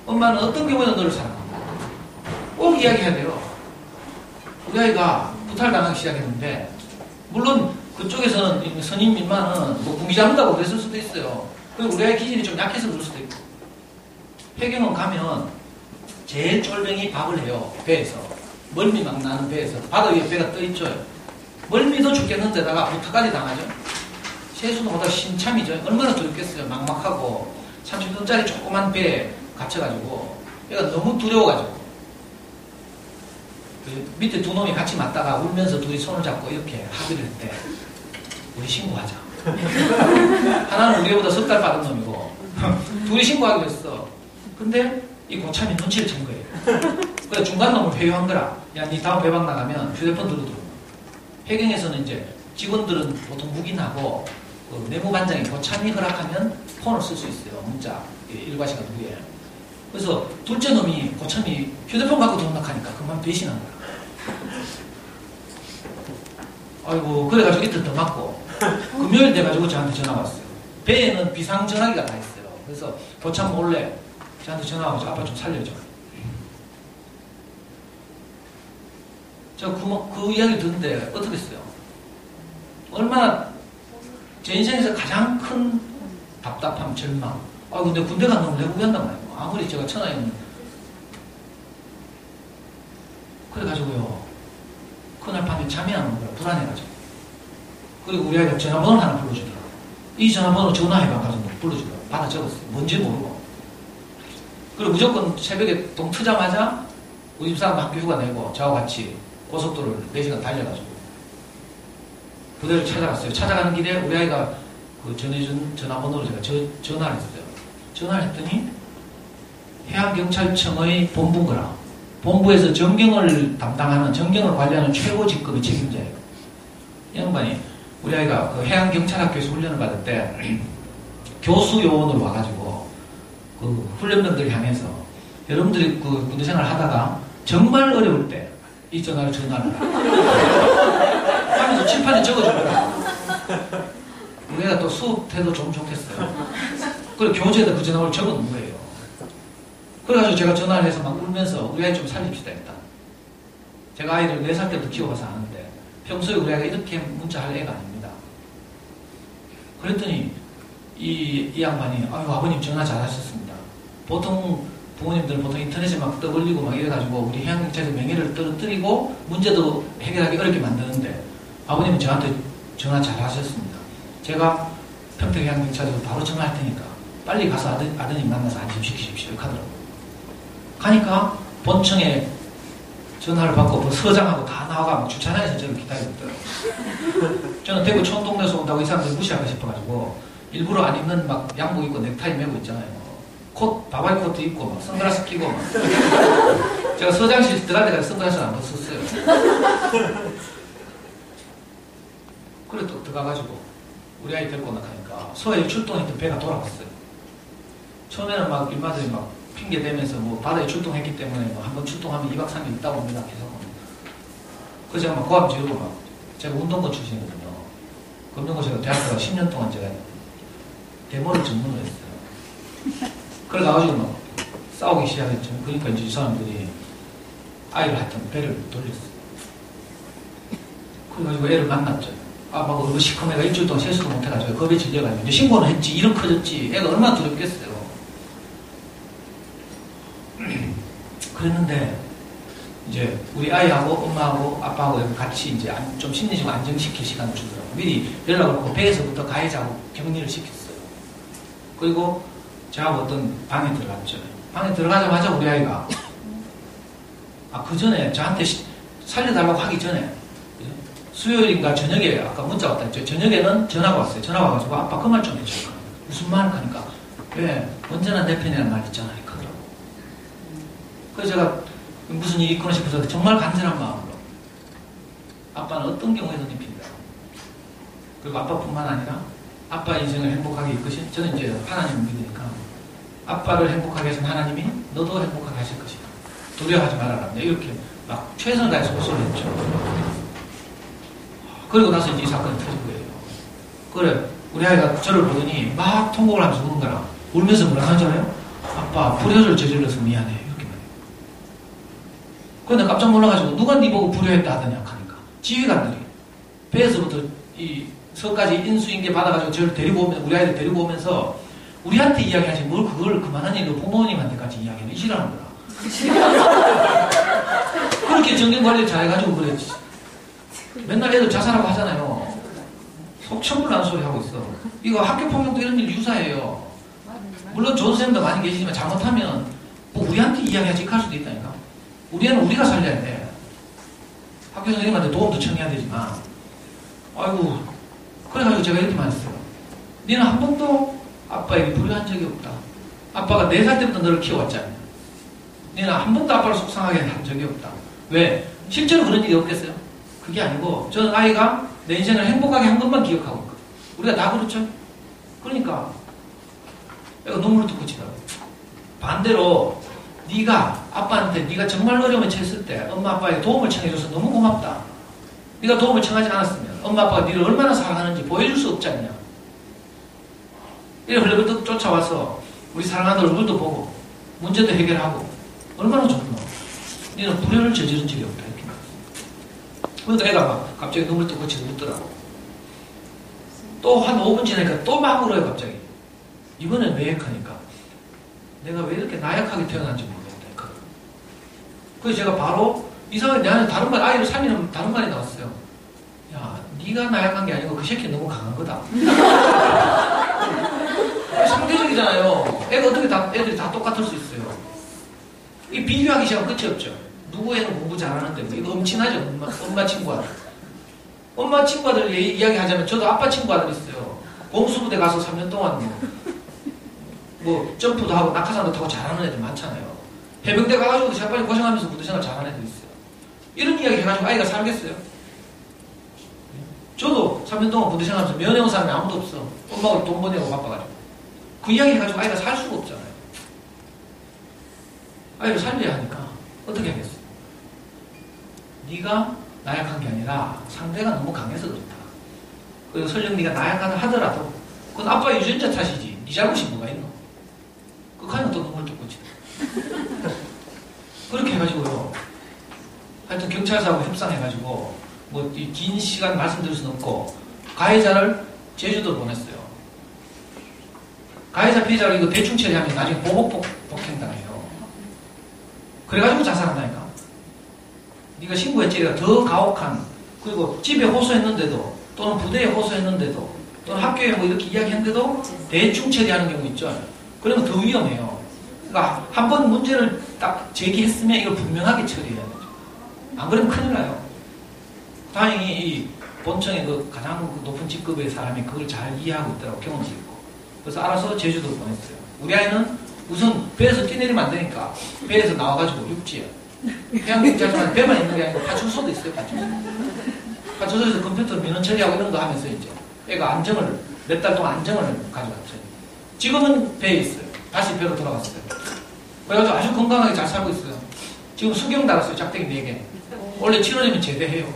엄마는 어떤 경우에는 너를 사랑한다. 꼭 이야기해야 돼요. 우리 아이가 부탈당하기 시작했는데 물론 그쪽에서는 선임 민만은 뭐 군기 잡는다고 그랬을 수도 있어요. 그리고 우리 아이 기질이 좀 약해서 그럴 수도 있고. 폐경원 가면 제일 쫄병이 밥을 해요. 배에서. 멀미 막 나는 배에서. 바다 위에 배가 떠있죠. 멀미도 죽겠는데다가 부탁까지 당하죠. 세수도 못하고 신참이죠. 얼마나 두렵겠어요. 막막하고 30톤짜리 조그만 배에 갇혀가지고 얘가 너무 두려워가지고 그 밑에 두 놈이 같이 맞다가 울면서 둘이 손을 잡고 이렇게 합의를 했대. 우리 신고하자. 하나는 우리보다 석 달 빠른 놈이고 둘이 신고하기로 했어. 근데 이 고참이 눈치를 챈 거예요. 그래 중간 놈을 회유한 거라. 야, 니 다음 배방 나가면 휴대폰 들고 들어오면. 회경에서는 이제 직원들은 보통 묵인하고 그 내무반장이 고참이 허락하면 폰을 쓸 수 있어요. 문자 일과 시간 후에. 그래서 둘째 놈이 고참이 휴대폰 갖고 등록하니까 그만 배신한 거야. 아이고 그래가지고 이틀 더 맞고 금요일 돼가지고 저한테 전화가 왔어요. 배에는 비상 전화기가 다 있어요. 그래서 고참 몰래 저한테 전화와서 아빠 좀 살려줘. 제가 그 이야기 듣는데 어떻게 했어요? 얼마나 제 인생에서 가장 큰 답답함, 절망. 아 근데 군대 간 놈을 내고 간단 말이에요. 아무리 제가 천하에 그래가지고요. 그날 밤에 잠이 안 오는 거야. 불안해가지고. 그리고 우리 아이가 전화번호를 하나 불러주더라고. 이 전화번호 전화해봐가지고 불러주더라고. 받아 적었어요. 뭔지 모르고. 그리고 무조건 새벽에 동 트자마자 우리 집사람 학교 휴가 내고 저하고 같이 고속도로를 4시간 달려가지고 부대를 찾아갔어요. 찾아가는 길에 우리 아이가 그 전해준 전화번호를 제가 전화를 했어요. 전화를 했더니 해양경찰청의 본부인 거라. 본부에서 전경을 담당하는, 전경을 관리하는 최고 직급의 책임자예요. 이 양반이 우리 아이가 그 해양경찰학교에서 훈련을 받을 때 교수 요원으로 와가지고 그 훈련병들 향해서 여러분들이 그 군대 생활을 하다가 정말 어려울 때 이 전화를 하면서 칠판에 적어줍니다. 우리가 또 수업 태도 좀 좋겠어요. 그리고 교재에다 그 전화를 적어놓은 거예요. 그래가지고 제가 전화를 해서 막 울면서 우리 아이 좀 살립시다 일단. 제가 아이를 4살 때부터 키워봐서 아는데 평소에 우리 아이가 이렇게 문자할 애가 아닙니다. 그랬더니 이 양반이 아유 아버님 전화 잘하셨습니다. 보통 부모님들은 보통 인터넷에 막 떠올리고 막 이래가지고 우리 해양경찰의 명예를 떨어뜨리고 문제도 해결하기 어렵게 만드는데 아버님은 저한테 전화 잘하셨습니다. 제가 평택해양경찰에서 바로 전화할 테니까 빨리 가서 아드님 만나서 안심시키십시오. 이렇게 하더라고요. 가니까 본청에 전화를 받고 뭐 서장하고 다 나와가 막 주차장에서 저를 기다리고 있더라고요. 저는 대구 촌동네에서 온다고 이 사람들 무시할까 싶어가지고 일부러 안 입는 막 양복 입고 넥타이 메고 있잖아요. 콧, 바바이 코트 입고 막 선글라스 끼고 막. 제가 서장실 들어갈 때까지 선글라스를 안 벗었어요. 그래 또 들어가가지고 우리 아이 데리고 나가니까 서해에 출동했던 배가 돌아왔어요. 처음에는 막 일마들이 막 핑계 대면서 뭐 바다에 출동했기 때문에 뭐 한번 출동하면 2박 3일 있다 옵니다. 계속. 그래서 제가 막 고함 지르고 막 제가 운동권 출신이거든요. 금융고 제가 대학 가서 10년 동안 제가 데모를 전문으로 했어요. 그래가지고 막 싸우기 시작했죠. 그러니까 이제 이 사람들이 아이를 하여튼 배를 돌렸어요. 그래가지고 애를 만났죠. 아, 막 얼굴 시커매 애가 일주일 동안 세수도 못해가지고 겁에 질려가지고 이제 신고는 했지. 이름 커졌지. 애가 얼마나 두렵겠어요. 그랬는데 이제 우리 아이하고 엄마하고 아빠하고 같이 이제 좀 심리적으로 안정시킬 시간을 주더라고요. 미리 연락을 하고 배에서부터 가해자하고 격리를 시켰어요. 그리고 저하고 어떤 방에 들어갔죠. 방에 들어가자마자 우리 아이가 그 전에 저한테 살려달라고 하기 전에 수요일인가 저녁에 아까 문자 왔다 했죠. 저녁에는 전화가 왔어요. 전화가 와가지고 아빠 그 말 좀 해줘. 무슨 말 하니까 왜 언제나 내 편이라는 말 있잖아. 그러더라고. 그래서 제가 무슨 일이 있구나 싶어서 정말 간절한 마음으로 아빠는 어떤 경우에도 네 편이다. 그리고 아빠뿐만 아니라 아빠 인생을 행복하게 이끄신 저는 이제 하나님을 믿으니까 아빠를 행복하게 하신 하나님이 너도 행복하게 하실 것이다. 두려워하지 말아라. 이렇게 막 최선을 다해서 호소를 했죠. 그리고 나서 이제 이 사건이 터진 거예요. 그래, 우리 아이가 저를 보더니 막 통곡을 하면서 우는 거라. 울면서 뭐라 하잖아요? 아빠, 불효를 저질러서 미안해. 이렇게 말해요. 그런데 깜짝 놀라가지고 누가 네 보고 불효했다 하더냐 하니까 지휘관들이 배에서부터 이 서까지 인수인계 받아가지고 저를 데리고 오면 우리 아이를 데리고 오면서 우리한테 이야기하지 뭘 그걸 그만한 일로 부모님한테까지 이야기하는 이 싫어하는 거라. 그렇게 정경관리를 잘해가지고 그랬지. 맨날 애들 자살하고 하잖아요. 속 천불 나는 소리 하고 있어. 이거 학교폭력도 이런 일 유사해요. 물론 좋은 선생님도 많이 계시지만 잘못하면 뭐 우리한테 이야기하지 할 수도 있다니까. 우리 애는 우리가 살려야 돼. 학교 선생님한테 도움도 청해야 되지만 아이고 그래가지고 제가 이렇게 말했어요. 너는 한 번도 아빠에게 불효한 적이 없다. 아빠가 4살 때부터 너를 키워왔잖아. 너는 한 번도 아빠를 속상하게 한 적이 없다. 왜? 실제로 그런 일이 없겠어요? 그게 아니고 저는 아이가 내 인생을 행복하게 한 것만 기억하고 있거든. 우리가 다 그렇죠? 그러니까 애가 눈물을 뚝 그치더라고. 반대로 네가 아빠한테 네가 정말 어려움에 처했을 때 엄마 아빠에게 도움을 청해줘서 너무 고맙다. 네가 도움을 청하지 않았으면 엄마 아빠가 너를 얼마나 사랑하는지 보여줄 수 없지 않냐. 이렇게 흘러벌떡 쫓아와서 우리 사랑하는 얼굴도 보고 문제도 해결하고 얼마나 좋노. 너는 불효를 저지른 적이 없다. 이렇게 말했어. 그러니까 애가 막 갑자기 눈물 뚝 그치고 웃더라고. 또 한 5분 지나니까 또 막 울어요 갑자기. 이번엔 왜 하니까 내가 왜 이렇게 나약하게 태어난지 모르겠다. 그래서 제가 바로 이상하게 나한테 다른 말, 아이를 살리는 다른 말이 나왔어요. 야, 네가 나약한 게 아니고 그 새끼 너무 강한 거다. 상대적이잖아요. 애가 어떻게 애들이 다 똑같을 수 있어요. 이 비교하기 시작하면 끝이 없죠. 누구 애는 공부 잘하는데 뭐 이거 엄친하죠. 엄마 친구아들. 엄마 친구아들 이야기하자면 저도 아빠 친구아들 있어요. 공수부대 가서 3년 동안 뭐 점프도 하고 낙하산도 타고 잘하는 애들 많잖아요. 해병대 가가지고 자빠리 고생하면서 부대생활 잘하는 애들 있어요. 이런 이야기 해가지고 아이가 살겠어요? 저도 3년 동안 부대생활하면서 면회온 사람이 아무도 없어. 엄마가 돈 보내고 바빠가지고. 그 이야기 해가지고 아이가 살 수가 없잖아요. 아이를 살려야 하니까 어떻게 하겠어? 네가 나약한 게 아니라 상대가 너무 강해서 그렇다. 그리고 설령 네가 나약하다 하더라도 그건 아빠 유전자 탓이지. 네 잘못이 뭐가 있노? 그까지는 또 눈물 뚝 그치다. 그렇게 해가지고요. 하여튼 경찰서하고 협상해가지고 뭐 긴 시간 말씀드릴 수는 없고 가해자를 제주도로 보냈어요. 가해자 피해자를 이거 대충 처리하면 나중에 보복 폭행당해요. 그래가지고 자살한다니까. 네가 신고했지가 더 가혹한, 그리고 집에 호소했는데도 또는 부대에 호소했는데도 또는 학교에 뭐 이렇게 이야기했는데도 대충 처리하는 경우 있죠. 그러면 더 위험해요. 그러니까 한 번 문제를 딱 제기했으면 이걸 분명하게 처리해야 되죠. 안 그러면 큰일 나요. 다행히 이 본청의 그 가장 높은 직급의 사람이 그걸 잘 이해하고 있더라고. 경험치 있고. 그래서 알아서 제주도로 보냈어요. 우리 아이는 우선 배에서 뛰내리면 안 되니까 배에서 나와가지고 육지에 해양경찰서는 배만 있는 게 아니고 파출소도 있어요. 파출소에서 컴퓨터 민원 처리하고 이런 거 하면서 이제 애가 안정을 몇 달 동안 안정을 가져갔죠. 지금은 배에 있어요. 다시 배로 돌아갔어요. 그래가지고 아주 건강하게 잘 살고 있어요. 지금 수경 달았어요. 짝대기 4개. 원래 7월이면 제대해요.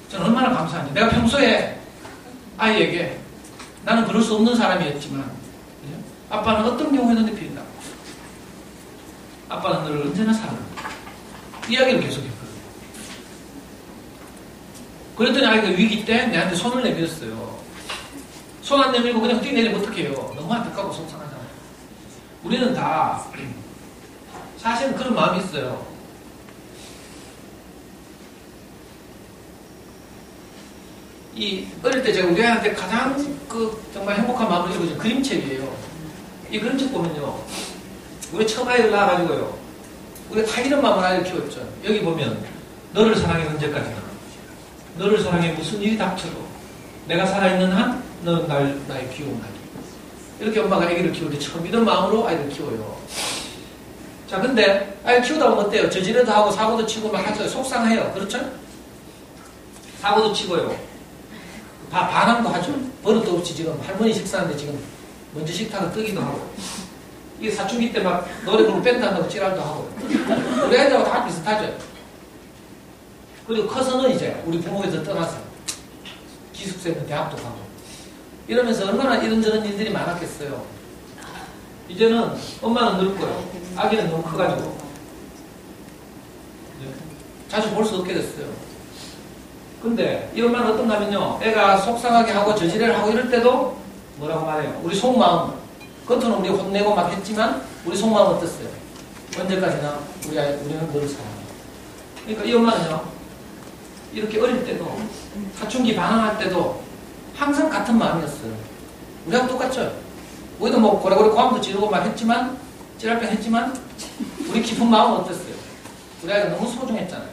저는 얼마나 감사한지. 내가 평소에 아이에게 나는 그럴 수 없는 사람이었지만 아빠는 어떤 경우에도 내 편이다. 아빠는 너를 언제나 사랑한다. 이야기를 계속했거든요. 그랬더니 아이가 위기 때 내한테 손을 내밀었어요. 손 안 내밀고 그냥 뛰내리면 어떡해요. 너무 안타깝고 속상하잖아요. 우리는 다 사실은 그런 마음이 있어요. 이 어릴 때 제가 우리 아이한테 가장 정말 행복한 마음을 읽어준 그림책이에요. 이 그림책 보면요, 우리 처음 아이를 낳아가지고요, 우리가 다 이런 마음을 아이를 키웠죠. 여기 보면 너를 사랑해 언제까지나. 너를 사랑해 무슨 일이 닥쳐도 내가 살아있는 한 너는 나의 귀여운 아기. 이렇게 엄마가 아기를 키울 때 처음 이런 마음으로 아이를 키워요. 자, 근데 아이 키우다 보면 어때요? 저지레도 하고 사고도 치고 막 하죠. 속상해요. 그렇죠? 사고도 치고요. 반항도 하죠. 버릇도 없이 지금 할머니 식사하는데 지금 먼저 식탁을 끄기도 하고. 이게 사춘기 때 막 노래 부르고 밴드 한다고 찌랄도 하고. 우리 애들하고 다 비슷하죠. 그리고 커서는 이제 우리 부모에서 떠나서 기숙사에는 대학도 가고. 이러면서 얼마나 이런저런 일들이 많았겠어요. 이제는 엄마는 늙고요. 아기는 너무 커가지고 자주 볼 수 없게 됐어요. 근데 이 엄마는 어떤가 하면요, 애가 속상하게 하고 저지레를 하고 이럴 때도 뭐라고 말해요? 우리 속마음, 겉으로는 우리 혼내고 막 했지만 우리 속마음 어땠어요? 언제까지나 우리는 너를 사랑해. 그러니까 이 엄마는요, 이렇게 어릴 때도 사춘기 반항할 때도 항상 같은 마음이었어요. 우리하고 똑같죠? 우리도 뭐 고래고래 고함도 지르고 막 했지만, 찌랄병 했지만, 우리 깊은 마음은 어땠어요? 우리 아이가 너무 소중했잖아요.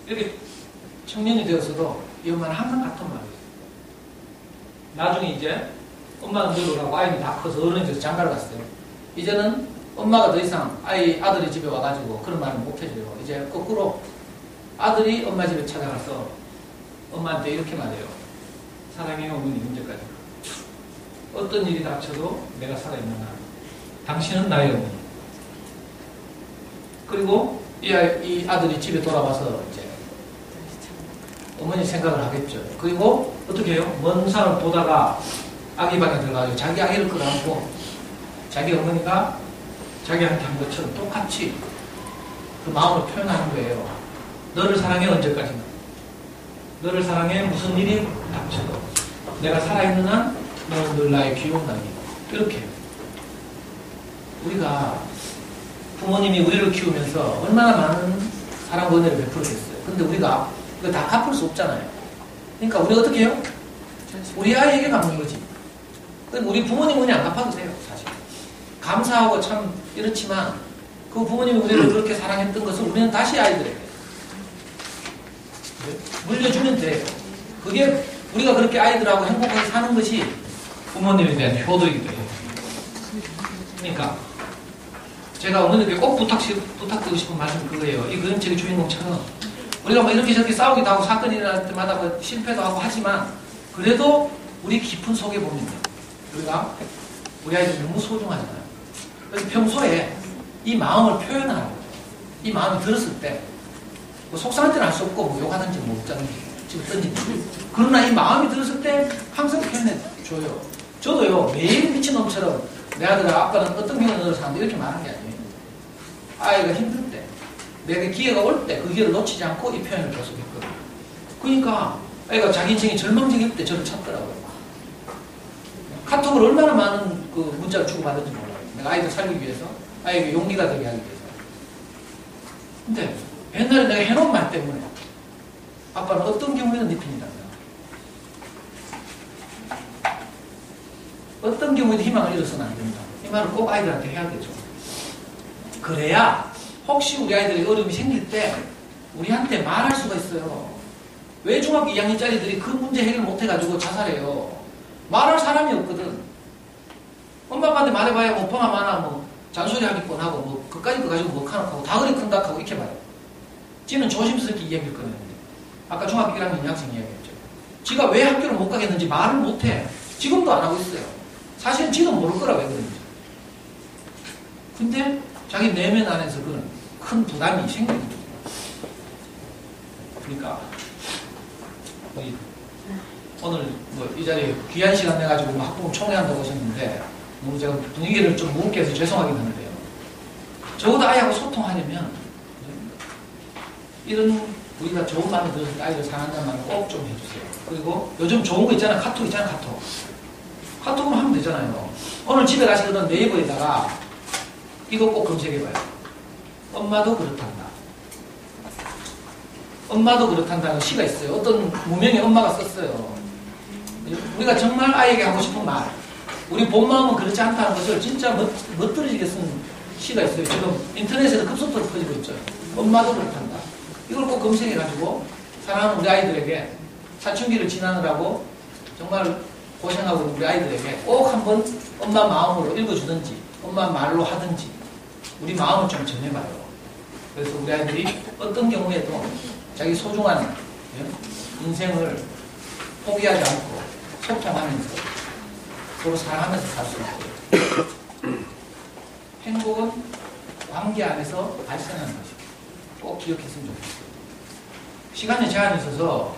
이렇게 청년이 되어서도 이 엄마는 항상 같은 마음이었어요. 나중에 이제 엄마는 늙어가고 아이는 다 커서 어른이 돼서 장가를 갔어요. 이제는 엄마가 더 이상 아들이 집에 와가지고 그런 말을 못 해줘요. 이제 거꾸로 아들이 엄마 집에 찾아가서 엄마한테 이렇게 말해요. 사랑해요, 어머니, 언제까지? 어떤 일이 닥쳐도 내가 살아있는 한 당신은 나의 어머니. 그리고 이 아들이 집에 돌아와서 이제 어머니 생각을 하겠죠. 그리고 어떻게 해요? 먼 산을 보다가 아기 방에 들어가서 자기 아기를 끌어안고 자기 어머니가 자기한테 한 것처럼 똑같이 그 마음을 표현하는 거예요. 너를 사랑해 언제까지나. 너를 사랑해 무슨 일이 닥쳐도 내가 살아있는 한 너는 늘 나의 귀여운 아기. 이렇게 우리가 부모님이 우리를 키우면서 얼마나 많은 사랑과 은혜를 베풀었겠어요. 근데 우리가 이거 다 갚을 수 없잖아요. 그러니까 우리가 어떻게 해요? 우리 아이에게 갚는 거지. 우리 부모님 은혜 안 갚아도 돼요, 사실. 감사하고 참 이렇지만 그 부모님이 우리를 그렇게 사랑했던 것을 우리는 다시 아이들에게 물려주면 돼요. 그게 우리가 그렇게 아이들하고 행복하게 사는 것이 부모님에 대한 효도이기도 해요. 그러니까 제가 어머니께 꼭 부탁드리고 싶은 말씀은 그거예요. 이 그림책의 주인공처럼 우리가 뭐 이렇게 저렇게 싸우기도 하고 사건이 일어날 때마다 뭐 실패도 하고 하지만 그래도 우리 깊은 속에 보면 우리가 우리 아이들이 너무 소중하잖아요. 그래서 평소에 이 마음을 표현하는 거죠. 이 마음이 들었을 때 뭐 속상할 때는 할 수 없고 뭐 욕하든지 뭐 웃자든지 지금 던지든지 그러나 이 마음이 들었을 때 항상 표현해 줘요. 저도요 매일 미친놈처럼 내 아들아 아빠는 어떤 경우를 사는데 이렇게 말하는 게 아니에요. 아이가 힘들 때 내게 기회가 올 때 그 기회를 놓치지 않고 이 표현을 계속했거든요. 그러니까 아이가 자기 인생이 절망적일 때 저를 찾더라고요. 카톡을 얼마나 많은 그 문자를 주고받은지 몰라요. 내가 아이들 살리기 위해서 아이에게 용기가 되게 하기 위해서. 근데 옛날에 내가 해놓은 말 때문에 아빠는 어떤 경우에는 네 편이다. 어떤 경우에도 희망을 잃어서는 안 된다. 이 말을 꼭 아이들한테 해야 되죠. 그래야 혹시 우리 아이들이 어려움이 생길 때 우리한테 말할 수가 있어요. 왜 중학교 2학년짜리들이 그 문제 해결 못해가지고 자살해요. 말할 사람이 없거든. 엄마 아빠한테 말해봐야 뭐 번화 많아 뭐 잔소리 하기 뻔하고 뭐 그까짓 거 가지고 뭐 하고 다 그리 큰다 하고 이렇게 말해요. 지는 조심스럽게 이야기를 꺼내는데 아까 중학교 1학년 여학생 이야기했죠. 지가 왜 학교를 못 가겠는지 말을 못해. 지금도 안 하고 있어요. 사실은 지도 모를 거라 왜 그런지. 근데 자기 내면 안에서 그런 큰 부담이 생기는 거죠. 그러니까 오늘 뭐 이 자리에 귀한 시간 내가지고 뭐 학부모 총회한다고 하셨는데 너무 제가 분위기를 좀 무겁게 해서 죄송하긴 하는데요. 적어도 아이하고 소통하려면 이런 우리가 좋은 마음이 들어서 아이를 사랑한다는 말을 꼭 좀 해주세요. 그리고 요즘 좋은 거 있잖아요. 카톡 있잖아요. 카톡으로 하면 되잖아요. 오늘 집에 가시거든 네이버에다가 이거 꼭 검색해봐요. 엄마도 그렇단다. 엄마도 그렇단다는 시가 있어요. 어떤 무명의 엄마가 썼어요. 우리가 정말 아이에게 하고 싶은 말, 우리 본 마음은 그렇지 않다는 것을 진짜 멋들어지게 쓴 시가 있어요. 지금 인터넷에서 급속도로 퍼지고 있죠. 엄마도 그렇단다. 이걸 꼭 검색해가지고 사랑하는 우리 아이들에게 사춘기를 지나느라고 정말 고생하고 있는 우리 아이들에게 꼭 한번 엄마 마음으로 읽어주든지 엄마 말로 하든지 우리 마음을 좀 전해봐요. 그래서 우리 아이들이 어떤 경우에도 자기 소중한 인생을 포기하지 않고 소통하면서 서로 사랑하면서 살 수 있고 행복은 관계 안에서 발생하는 것입니다. 꼭 기억했으면 좋겠어요. 시간에 제한이 있어서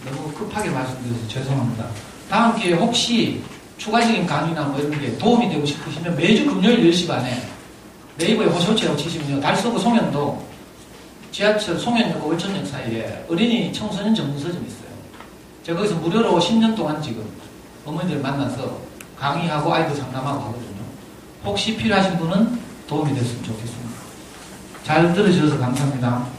너무 급하게 말씀드려서 죄송합니다. 다음 기회에 혹시 추가적인 강의나 뭐 이런 게 도움이 되고 싶으시면 매주 금요일 10시 반에 네이버에 호쇼치라고 치시면요. 달서구 송현동 지하철 송현역과 월천역 사이에 어린이 청소년 전문서점이 있어요. 제가 거기서 무료로 10년 동안 지금 어머니들 만나서 강의하고 아이들 상담하고 하거든요. 혹시 필요하신 분은 도움이 됐으면 좋겠습니다. 잘 들어주셔서 감사합니다.